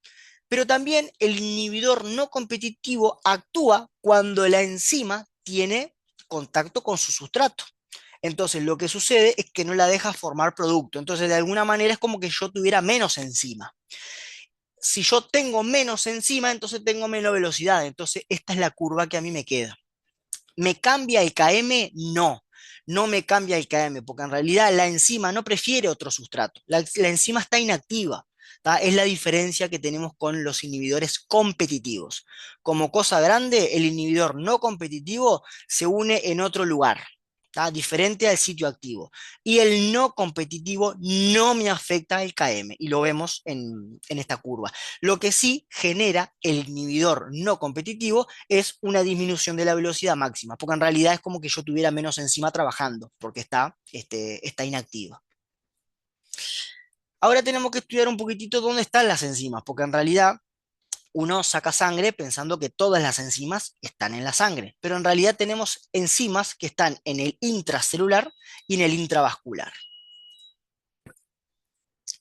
pero también el inhibidor no competitivo actúa cuando la enzima tiene contacto con su sustrato. Entonces, lo que sucede es que no la deja formar producto. Entonces, de alguna manera es como que yo tuviera menos enzima. Si yo tengo menos enzima, entonces tengo menos velocidad. Entonces, esta es la curva que a mí me queda. ¿Me cambia el KM? No, no me cambia el KM, porque en realidad la enzima no prefiere otro sustrato. La enzima está inactiva. ¿Tá? Es la diferencia que tenemos con los inhibidores competitivos. Como cosa grande, el inhibidor no competitivo se une en otro lugar, ¿tá? Diferente al sitio activo. Y el no competitivo no me afecta el KM, y lo vemos en esta curva. Lo que sí genera el inhibidor no competitivo es una disminución de la velocidad máxima, porque en realidad es como que yo tuviera menos enzima trabajando, porque está inactiva. Ahora tenemos que estudiar un poquitito dónde están las enzimas, porque en realidad uno saca sangre pensando que todas las enzimas están en la sangre, pero en realidad tenemos enzimas que están en el intracelular y en el intravascular.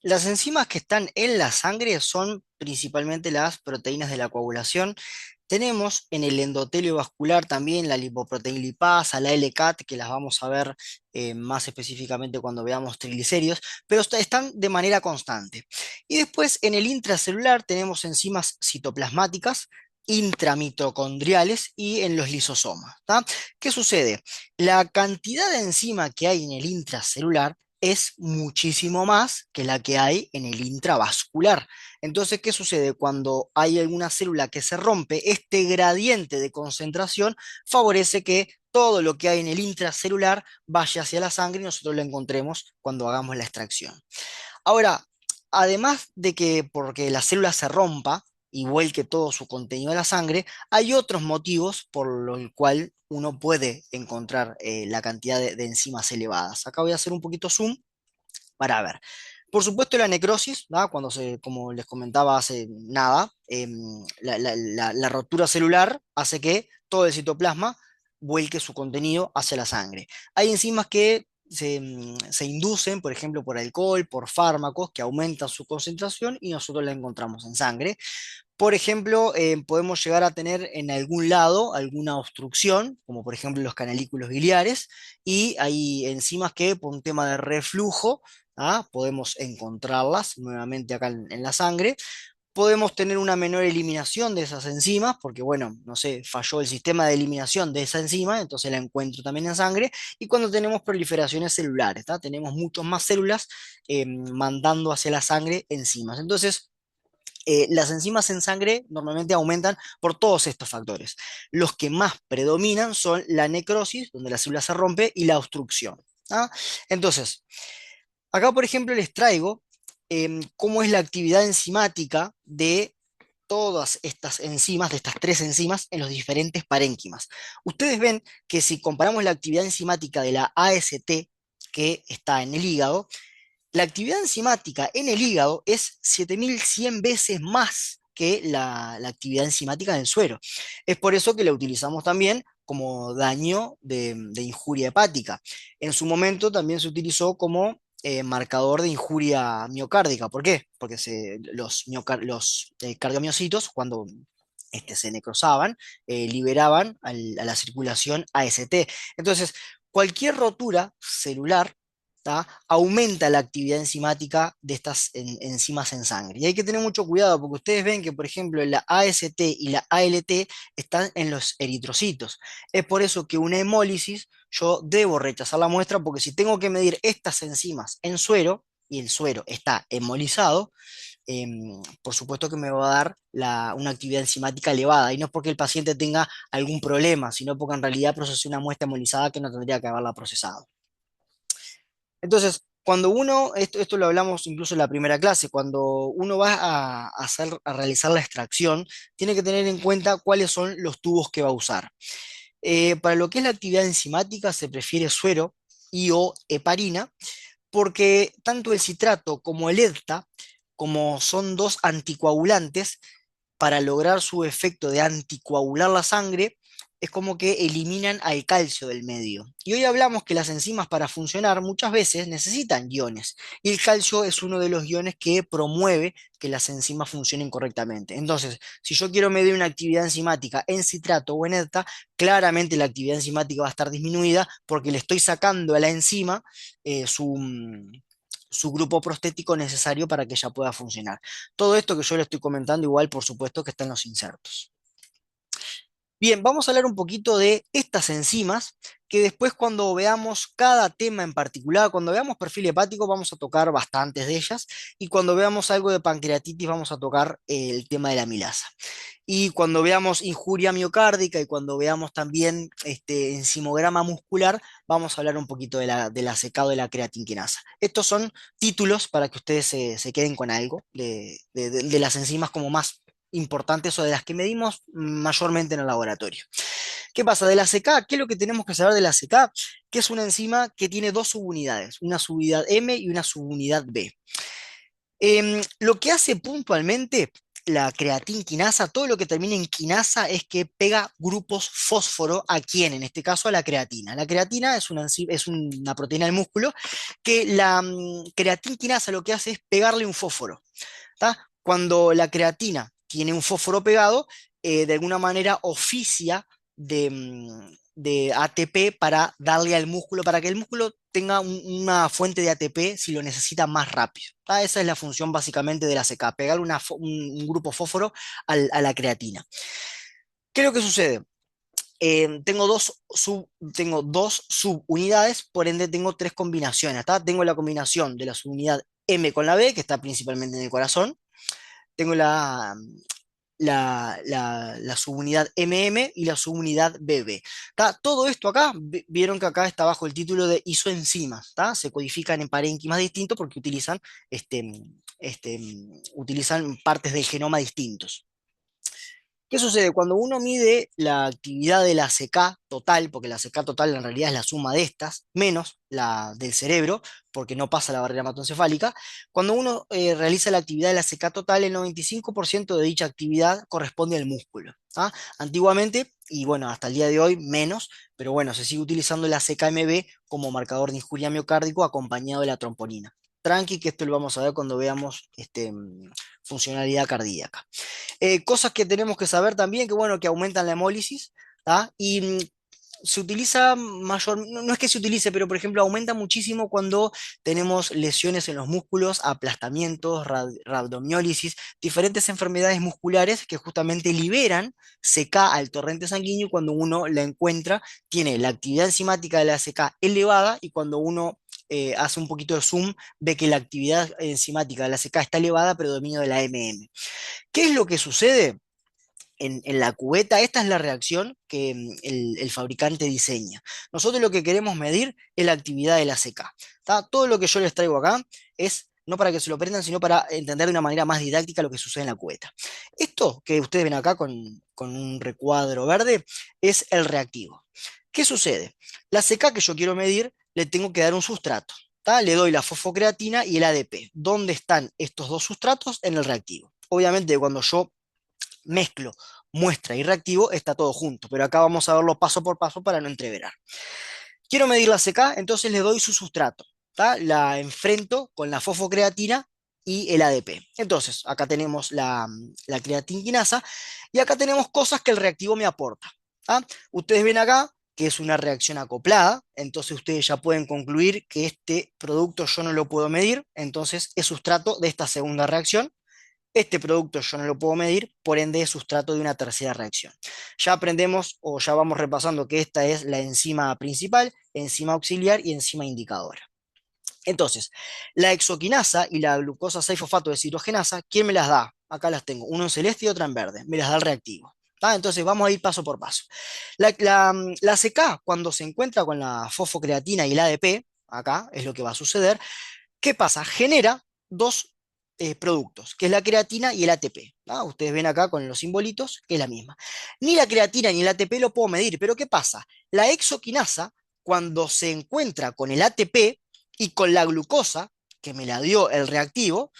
Las enzimas que están en la sangre son principalmente las proteínas de la coagulación. Tenemos en el endotelio vascular también la lipoproteína lipasa, la LCAT, que las vamos a ver más específicamente cuando veamos triglicéridos, pero están de manera constante. Y después en el intracelular tenemos enzimas citoplasmáticas, intramitocondriales y en los lisosomas. ¿Tá? ¿Qué sucede? La cantidad de enzima que hay en el intracelular es muchísimo más que la que hay en el intravascular. Entonces, ¿qué sucede? Cuando hay alguna célula que se rompe, este gradiente de concentración favorece que todo lo que hay en el intracelular vaya hacia la sangre y nosotros lo encontremos cuando hagamos la extracción. Ahora, además de que porque la célula se rompa y vuelque todo su contenido a la sangre, hay otros motivos por los cuales uno puede encontrar la cantidad de enzimas elevadas. Acá voy a hacer un poquito zoom para ver. Por supuesto, la necrosis, ¿no? Cuando como les comentaba hace nada, la rotura celular hace que todo el citoplasma vuelque su contenido hacia la sangre. Hay enzimas que se inducen, por ejemplo, por alcohol, por fármacos que aumentan su concentración y nosotros la encontramos en sangre. Por ejemplo, podemos llegar a tener en algún lado alguna obstrucción, como por ejemplo los canalículos biliares, y hay enzimas que por un tema de reflujo, podemos encontrarlas nuevamente acá en la sangre. Podemos tener una menor eliminación de esas enzimas, porque bueno, no sé, falló el sistema de eliminación de esa enzima, entonces la encuentro también en sangre. Y cuando tenemos proliferaciones celulares, tenemos muchas más células mandando hacia la sangre enzimas. Entonces, las enzimas en sangre normalmente aumentan por todos estos factores. Los que más predominan son la necrosis, donde la célula se rompe, y la obstrucción. ¿Ah? Entonces, acá por ejemplo les traigo cómo es la actividad enzimática de todas estas enzimas, de estas tres enzimas, en los diferentes parénquimas. Ustedes ven que si comparamos la actividad enzimática de la AST, que está en el hígado, la actividad enzimática en el hígado es 7100 veces más que la actividad enzimática del suero. Es por eso que la utilizamos también como daño de injuria hepática. En su momento también se utilizó como marcador de injuria miocárdica. ¿Por qué? Porque los cardiomiocitos, cuando se necrosaban, liberaban a la circulación AST. Entonces, cualquier rotura celular, ¿tá? Aumenta la actividad enzimática de estas enzimas en sangre. Y hay que tener mucho cuidado porque ustedes ven que, por ejemplo, la AST y la ALT están en los eritrocitos. Es por eso que una hemólisis yo debo rechazar la muestra porque si tengo que medir estas enzimas en suero y el suero está hemolizado, por supuesto que me va a dar una actividad enzimática elevada. Y no es porque el paciente tenga algún problema, sino porque en realidad procesé una muestra hemolizada que no tendría que haberla procesado. Entonces, cuando uno, esto lo hablamos incluso en la primera clase, cuando uno va a realizar la extracción, tiene que tener en cuenta cuáles son los tubos que va a usar. Para lo que es la actividad enzimática se prefiere suero y o heparina, porque tanto el citrato como el EDTA, como son dos anticoagulantes, para lograr su efecto de anticoagular la sangre, es como que eliminan al calcio del medio. Y hoy hablamos que las enzimas para funcionar muchas veces necesitan iones, y el calcio es uno de los iones que promueve que las enzimas funcionen correctamente. Entonces, si yo quiero medir una actividad enzimática en citrato o en EDTA, claramente la actividad enzimática va a estar disminuida porque le estoy sacando a la enzima su grupo prostético necesario para que ella pueda funcionar. Todo esto que yo le estoy comentando, igual por supuesto que está en los insertos. Bien, vamos a hablar un poquito de estas enzimas, que después cuando veamos cada tema en particular, cuando veamos perfil hepático vamos a tocar bastantes de ellas, y cuando veamos algo de pancreatitis vamos a tocar el tema de la amilasa. Y cuando veamos injuria miocárdica y cuando veamos también enzimograma muscular, vamos a hablar un poquito de la secado de la creatinquinasa. Estos son títulos para que ustedes se queden con algo de las enzimas como más importantes o de las que medimos mayormente en el laboratorio. ¿Qué pasa? De la CK, ¿qué es lo que tenemos que saber de la CK? Que es una enzima que tiene dos subunidades, una subunidad M y una subunidad B. Lo que hace puntualmente la creatinquinasa, todo lo que termina en quinasa es que pega grupos fósforo a quién, en este caso a la creatina. La creatina es una proteína del músculo que la creatinquinasa lo que hace es pegarle un fósforo. ¿Tá? Cuando la creatina tiene un fósforo pegado, de alguna manera oficia de ATP para darle al músculo, para que el músculo tenga una fuente de ATP si lo necesita más rápido. ¿Tá? Esa es la función básicamente de la CK, pegarle un grupo fósforo a la creatina. ¿Qué es lo que sucede? Tengo dos subunidades, por ende tengo tres combinaciones. ¿Tá? Tengo la combinación de la subunidad M con la B, que está principalmente en el corazón. Tengo la subunidad MM y la subunidad BB. ¿Tá? Todo esto acá, vieron que acá está bajo el título de isoenzimas, ¿tá? Se codifican en parénquimas distintos porque utilizan partes del genoma distintos. ¿Qué sucede? Cuando uno mide la actividad de la CK total, porque la CK total en realidad es la suma de estas, menos la del cerebro, porque no pasa la barrera hematoencefálica, cuando uno realiza la actividad de la CK total, el 95% de dicha actividad corresponde al músculo. ¿Ah? Antiguamente, y bueno, hasta el día de hoy menos, pero bueno, se sigue utilizando la CKMB como marcador de injuria miocárdico acompañado de la tromponina. Tranqui, que esto lo vamos a ver cuando veamos funcionalidad cardíaca. Cosas que tenemos que saber también, que bueno, que aumentan la hemólisis, ¿tá? Y se utiliza mayor, no es que se utilice, pero por ejemplo aumenta muchísimo cuando tenemos lesiones en los músculos, aplastamientos, rabdomiólisis, diferentes enfermedades musculares que justamente liberan CK al torrente sanguíneo y cuando uno la encuentra tiene la actividad enzimática de la CK elevada y cuando uno hace un poquito de zoom ve que la actividad enzimática de la CK está elevada pero dominio de la MM. ¿Qué es lo que sucede? En la cubeta, esta es la reacción que el fabricante diseña. Nosotros lo que queremos medir es la actividad de la CK. ¿Tá? Todo lo que yo les traigo acá es no para que se lo aprendan, sino para entender de una manera más didáctica lo que sucede en la cubeta. Esto que ustedes ven acá con un recuadro verde es el reactivo. ¿Qué sucede? La CK que yo quiero medir le tengo que dar un sustrato. ¿Tá? Le doy la fosfocreatina y el ADP. ¿Dónde están estos dos sustratos? En el reactivo. Obviamente cuando yo mezclo muestra y reactivo, está todo junto, pero acá vamos a verlo paso por paso para no entreverar. Quiero medir la CK, entonces le doy su sustrato, ¿tá? La enfrento con la fosfocreatina y el ADP. Entonces, acá tenemos la creatinquinasa y acá tenemos cosas que el reactivo me aporta, ¿tá? Ustedes ven acá que es una reacción acoplada, entonces ustedes ya pueden concluir que este producto yo no lo puedo medir, entonces es sustrato de esta segunda reacción. Este producto yo no lo puedo medir, por ende es sustrato de una tercera reacción. Ya aprendemos o ya vamos repasando que esta es la enzima principal, enzima auxiliar y enzima indicadora. Entonces, la exoquinasa y la glucosa 6-fosfato deshidrogenasa, ¿quién me las da? Acá las tengo, uno en celeste y otra en verde, me las da el reactivo. ¿Tá? Entonces vamos a ir paso por paso. La CK, cuando se encuentra con la fosfocreatina y el ADP, acá es lo que va a suceder. ¿Qué pasa? Genera dos productos, que es la creatina y el ATP. ¿Ah? Ustedes ven acá con los simbolitos que es la misma. Ni la creatina ni el ATP lo puedo medir, pero ¿qué pasa? La exoquinasa, cuando se encuentra con el ATP y con la glucosa, que me la dio el reactivo,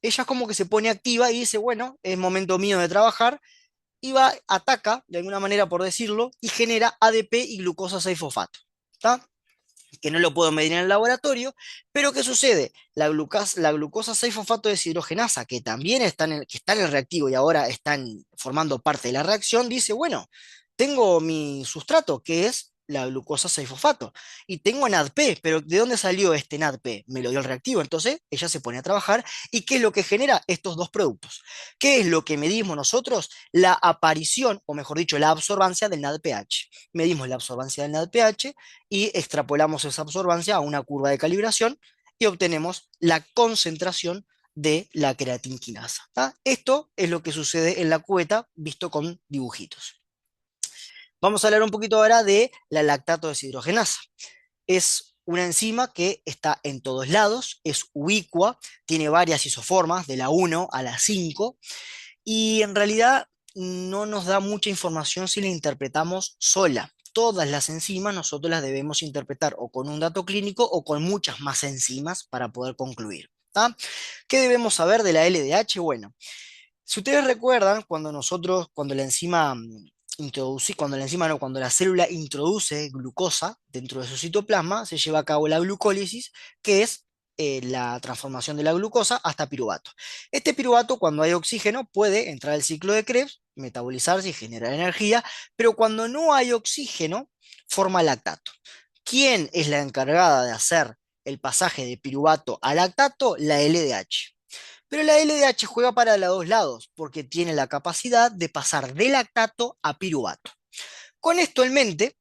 ella como que se pone activa y dice, bueno, es momento mío de trabajar, y va, ataca, de alguna manera por decirlo, y genera ADP y glucosa 6-fosfato. ¿Está? Que no lo puedo medir en el laboratorio, pero ¿qué sucede? La glucosa 6-fosfato deshidrogenasa, que también que está en el reactivo y ahora están formando parte de la reacción, dice, bueno, tengo mi sustrato, que es la glucosa 6-fosfato, y tengo NADP, pero ¿de dónde salió este NADP? Me lo dio el reactivo, entonces ella se pone a trabajar, ¿y qué es lo que genera estos dos productos? ¿Qué es lo que medimos nosotros? La aparición, o mejor dicho, la absorbancia del NADPH. Medimos la absorbancia del NADPH y extrapolamos esa absorbancia a una curva de calibración y obtenemos la concentración de la creatinquinasa. ¿Tá? Esto es lo que sucede en la cubeta visto con dibujitos. Vamos a hablar un poquito ahora de la lactato deshidrogenasa. Es una enzima que está en todos lados, es ubicua, tiene varias isoformas de la 1 a la 5 y en realidad no nos da mucha información si la interpretamos sola. Todas las enzimas nosotros las debemos interpretar o con un dato clínico o con muchas más enzimas para poder concluir. ¿Tá? ¿Qué debemos saber de la LDH? Bueno, si ustedes recuerdan, cuando la enzima cuando la enzima no, cuando la célula introduce glucosa dentro de su citoplasma, se lleva a cabo la glucólisis, que es la transformación de la glucosa hasta piruvato. Este piruvato, cuando hay oxígeno, puede entrar al ciclo de Krebs, metabolizarse y generar energía, pero cuando no hay oxígeno, forma lactato. ¿Quién es la encargada de hacer el pasaje de piruvato a lactato? La LDH. Pero la LDH juega para los dos lados, porque tiene la capacidad de pasar de lactato a piruvato. Con esto en mente,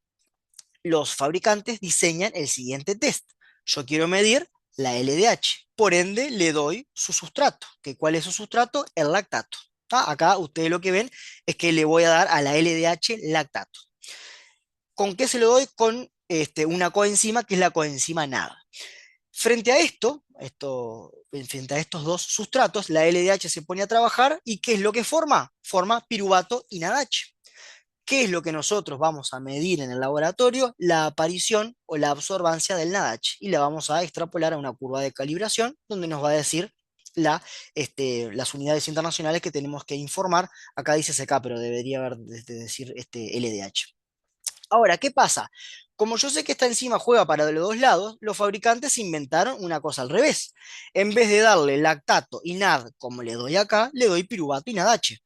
los fabricantes diseñan el siguiente test. Yo quiero medir la LDH, por ende le doy su sustrato. ¿Cuál es su sustrato? El lactato. ¿Tá? Acá ustedes lo que ven es que le voy a dar a la LDH lactato. ¿Con qué se lo doy? Con una coenzima que es la coenzima NAD. Frente a estos dos sustratos, la LDH se pone a trabajar y ¿qué es lo que forma? Forma piruvato y NADH. ¿Qué es lo que nosotros vamos a medir en el laboratorio? La aparición o la absorbancia del NADH y la vamos a extrapolar a una curva de calibración donde nos va a decir las unidades internacionales que tenemos que informar. Acá dice CK, pero debería haber decir LDH. Ahora, ¿qué pasa? Como yo sé que esta enzima juega para los dos lados, los fabricantes inventaron una cosa al revés. En vez de darle lactato y NAD como le doy acá, le doy piruvato y NADH.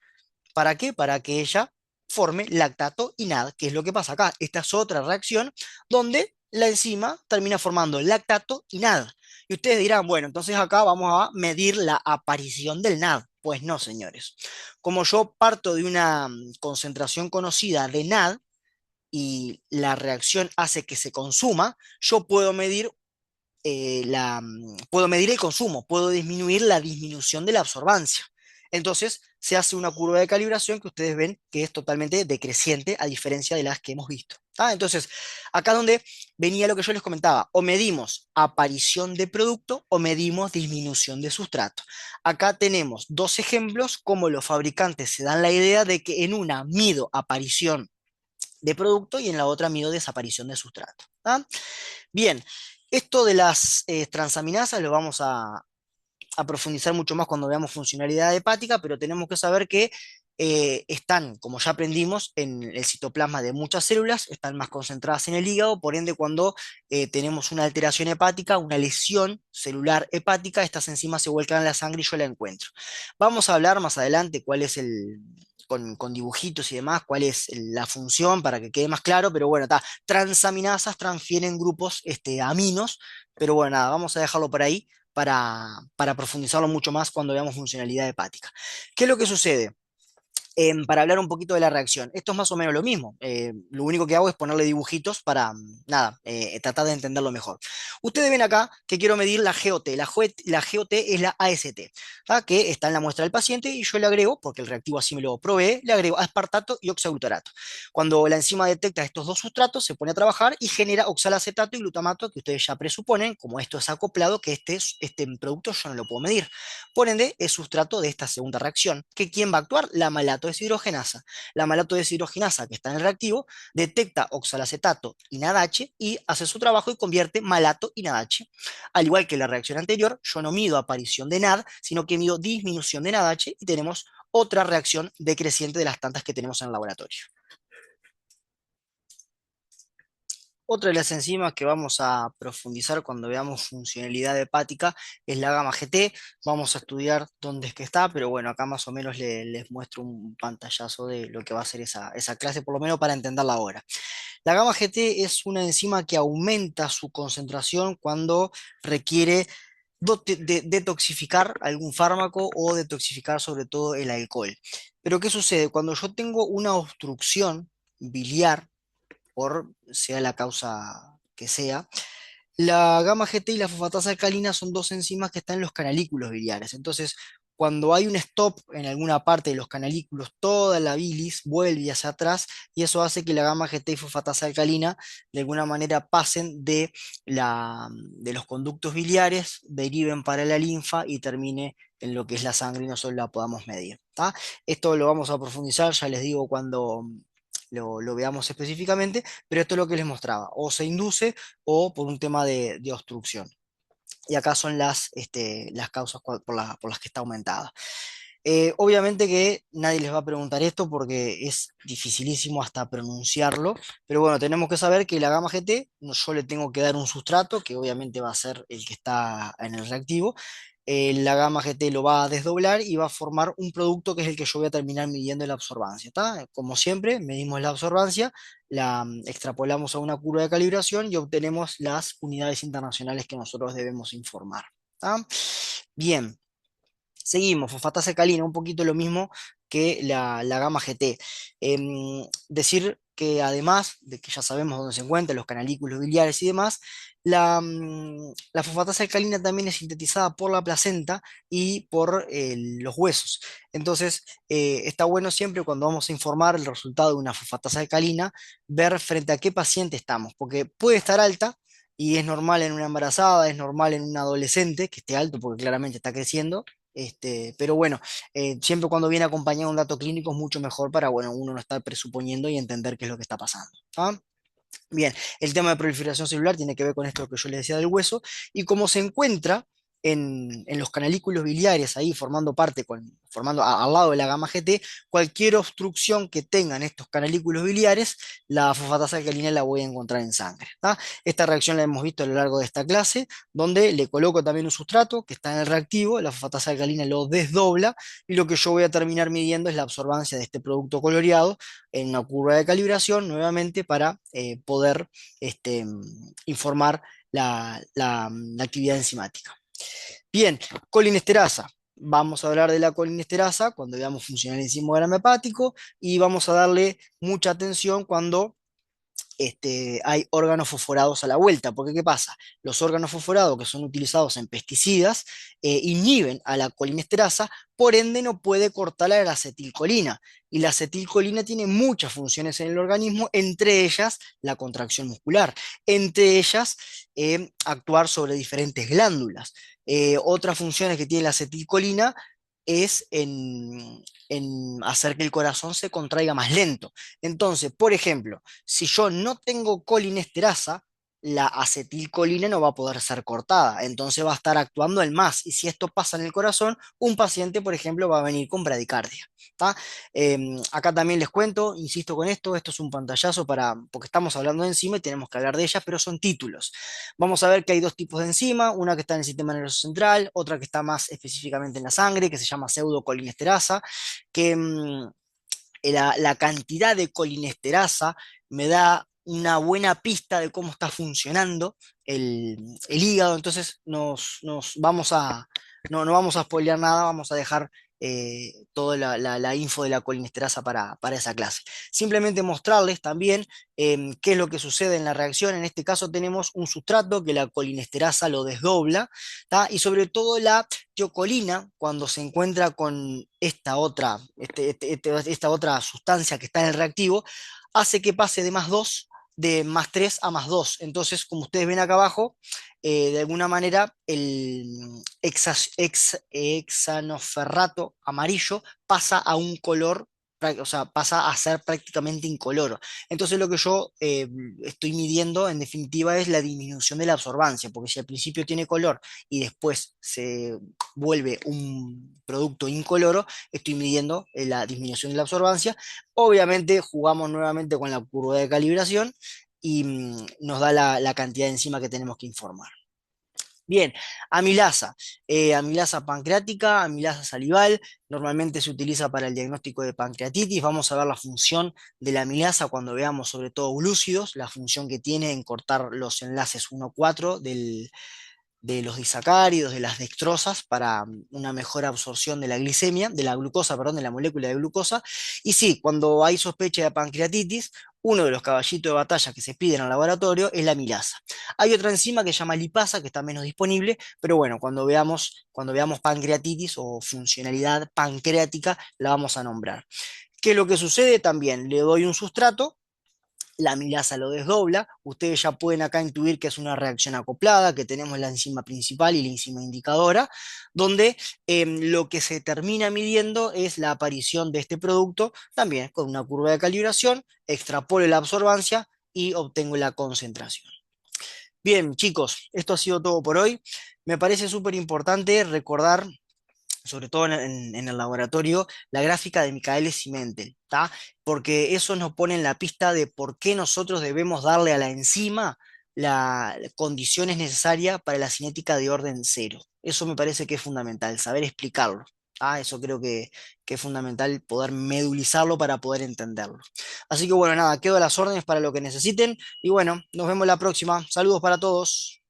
¿Para qué? Para que ella forme lactato y NAD, que es lo que pasa acá. Esta es otra reacción donde la enzima termina formando lactato y NAD. Y ustedes dirán, bueno, entonces acá vamos a medir la aparición del NAD. Pues no, señores. Como yo parto de una concentración conocida de NAD, y la reacción hace que se consuma, yo puedo medir el consumo, puedo disminuir la disminución de la absorbancia. Entonces se hace una curva de calibración que ustedes ven que es totalmente decreciente a diferencia de las que hemos visto. ¿Tá? Entonces, acá donde venía lo que yo les comentaba, o medimos aparición de producto o medimos disminución de sustrato. Acá tenemos dos ejemplos como los fabricantes se dan la idea de que en una mido aparición de producto y en la otra mido desaparición de sustrato. ¿Tá? Bien, esto de las transaminasas lo vamos a profundizar mucho más cuando veamos funcionalidad hepática, pero tenemos que saber que están, como ya aprendimos, en el citoplasma de muchas células, están más concentradas en el hígado, por ende cuando tenemos una alteración hepática, una lesión celular hepática, estas enzimas se vuelcan a la sangre y yo la encuentro. Vamos a hablar más adelante cuál es con dibujitos y demás, cuál es la función para que quede más claro, pero bueno, está, transaminasas transfieren grupos aminos, pero bueno, nada, vamos a dejarlo por ahí para profundizarlo mucho más cuando veamos funcionalidad hepática. ¿Qué es lo que sucede? Para hablar un poquito de la reacción. Esto es más o menos lo mismo. Lo único que hago es ponerle dibujitos para, nada, tratar de entenderlo mejor. Ustedes ven acá que quiero medir la GOT. La GOT es la AST, ¿tá? Que está en la muestra del paciente y yo le agrego, porque el reactivo así me lo provee, le agrego aspartato y oxaglutarato. Cuando la enzima detecta estos dos sustratos, se pone a trabajar y genera oxalacetato y glutamato, que ustedes ya presuponen, como esto es acoplado, que este producto yo no lo puedo medir. Por ende, es sustrato de esta segunda reacción. ¿Que quién va a actuar? La malato deshidrogenasa. La malato deshidrogenasa, que está en el reactivo, detecta oxalacetato y NADH y hace su trabajo y convierte malato y NADH. Al igual que la reacción anterior, yo no mido aparición de NAD, sino que mido disminución de NADH y tenemos otra reacción decreciente de las tantas que tenemos en el laboratorio. Otra de las enzimas que vamos a profundizar cuando veamos funcionalidad hepática es la gamma GT. Vamos a estudiar dónde es que está, pero bueno, acá más o menos les muestro un pantallazo de lo que va a ser esa clase, por lo menos para entenderla ahora. La gamma GT es una enzima que aumenta su concentración cuando requiere detoxificar algún fármaco o detoxificar sobre todo el alcohol. Pero ¿qué sucede? Cuando yo tengo una obstrucción biliar, por sea la causa que sea, la gamma GT y la fosfatasa alcalina son dos enzimas que están en los canalículos biliares. Entonces, cuando hay un stop en alguna parte de los canalículos, toda la bilis vuelve hacia atrás y eso hace que la gamma GT y fosfatasa alcalina de alguna manera pasen de los conductos biliares, deriven para la linfa y termine en lo que es la sangre y nosotros la podamos medir. ¿Tá? Esto lo vamos a profundizar, ya les digo cuando lo veamos específicamente, pero esto es lo que les mostraba. O se induce o por un tema de obstrucción. Y acá son las causas por las que está aumentada. Obviamente que nadie les va a preguntar esto porque es dificilísimo hasta pronunciarlo, pero bueno, tenemos que saber que la gamma GT, yo le tengo que dar un sustrato, que obviamente va a ser el que está en el reactivo. La gamma GT lo va a desdoblar y va a formar un producto que es el que yo voy a terminar midiendo la absorbancia, ¿tá? Como siempre, medimos la absorbancia, la extrapolamos a una curva de calibración y obtenemos las unidades internacionales que nosotros debemos informar, ¿tá? Bien. Seguimos, fosfatasa alcalina, un poquito lo mismo que la gamma GT. Decir que además de que ya sabemos dónde se encuentran los canalículos biliares y demás, la fosfatasa alcalina también es sintetizada por la placenta y por los huesos. Entonces, está bueno siempre cuando vamos a informar el resultado de una fosfatasa alcalina, ver frente a qué paciente estamos, porque puede estar alta. Y es normal en una embarazada, es normal en un adolescente que esté alto porque claramente está creciendo, pero bueno, siempre cuando viene acompañado un dato clínico es mucho mejor para, bueno, uno no estar presuponiendo y entender qué es lo que está pasando. ¿Ah? Bien, el tema de proliferación celular tiene que ver con esto que yo les decía del hueso, y como se encuentra en los canalículos biliares, ahí formando parte, formando al lado de la gamma GT, cualquier obstrucción que tengan estos canalículos biliares, la fosfatasa alcalina la voy a encontrar en sangre. ¿Tá? Esta reacción la hemos visto a lo largo de esta clase, donde le coloco también un sustrato que está en el reactivo, la fosfatasa alcalina lo desdobla, y lo que yo voy a terminar midiendo es la absorbancia de este producto coloreado en una curva de calibración nuevamente para poder informar la actividad enzimática. Bien, colinesterasa. Vamos a hablar de la colinesterasa cuando veamos funcionar el enzimograma hepático y vamos a darle mucha atención cuando hay órganos fosforados a la vuelta, porque ¿qué pasa? Los órganos fosforados que son utilizados en pesticidas inhiben a la colinesterasa, por ende no puede cortar la acetilcolina, y la acetilcolina tiene muchas funciones en el organismo, entre ellas la contracción muscular, entre ellas actuar sobre diferentes glándulas. Otras funciones que tiene la acetilcolina es en hacer que el corazón se contraiga más lento. Entonces, por ejemplo, si yo no tengo colinesterasa, la acetilcolina no va a poder ser cortada, entonces va a estar actuando en más. Y si esto pasa en el corazón, un paciente, por ejemplo, va a venir con bradicardia. ¿Tá? Acá también les cuento, insisto con esto es un pantallazo porque estamos hablando de enzima y tenemos que hablar de ellas, pero son títulos. Vamos a ver que hay dos tipos de enzima, una que está en el sistema nervioso central, otra que está más específicamente en la sangre, que se llama pseudocolinesterasa, que la cantidad de colinesterasa me da una buena pista de cómo está funcionando el hígado, entonces nos vamos no vamos a spoilear nada, vamos a dejar toda la info de la colinesterasa para esa clase. Simplemente mostrarles también qué es lo que sucede en la reacción. En este caso tenemos un sustrato que la colinesterasa lo desdobla, ¿tá? Y sobre todo la tiocolina, cuando se encuentra con esta otra sustancia que está en el reactivo, hace que pase de +2, de +3 a +2. Entonces, como ustedes ven acá abajo, de alguna manera el hexanoferrato amarillo pasa a un color, o sea, pasa a ser prácticamente incoloro. Entonces lo que yo estoy midiendo en definitiva es la disminución de la absorbancia, porque si al principio tiene color y después se vuelve un producto incoloro, estoy midiendo la disminución de la absorbancia. Obviamente jugamos nuevamente con la curva de calibración y nos da la cantidad de enzima que tenemos que informar. Bien, amilasa. Amilasa pancreática, amilasa salival, normalmente se utiliza para el diagnóstico de pancreatitis. Vamos a ver la función de la amilasa cuando veamos sobre todo glúcidos, la función que tiene en cortar los enlaces 1,4 de los disacáridos, de las dextrosas, para una mejor absorción de la glicemia, de la glucosa, perdón, de la molécula de glucosa. Y sí, cuando hay sospecha de pancreatitis, uno de los caballitos de batalla que se piden al laboratorio es la amilasa. Hay otra enzima que se llama lipasa, que está menos disponible, pero bueno, cuando veamos pancreatitis o funcionalidad pancreática, la vamos a nombrar. ¿Qué es lo que sucede? También le doy un sustrato, la amilasa lo desdobla, ustedes ya pueden acá intuir que es una reacción acoplada, que tenemos la enzima principal y la enzima indicadora, donde lo que se termina midiendo es la aparición de este producto, también con una curva de calibración, extrapolo la absorbancia y obtengo la concentración. Bien, chicos, esto ha sido todo por hoy. Me parece súper importante recordar, sobre todo en el laboratorio, la gráfica de Michaelis y Mendel, ¿tá? Porque eso nos pone en la pista de por qué nosotros debemos darle a la enzima las condiciones necesarias para la cinética de orden cero. Eso me parece que es fundamental, saber explicarlo. Eso creo que es fundamental poder medulizarlo para poder entenderlo. Así que bueno, nada, quedo a las órdenes para lo que necesiten y bueno, nos vemos la próxima. Saludos para todos.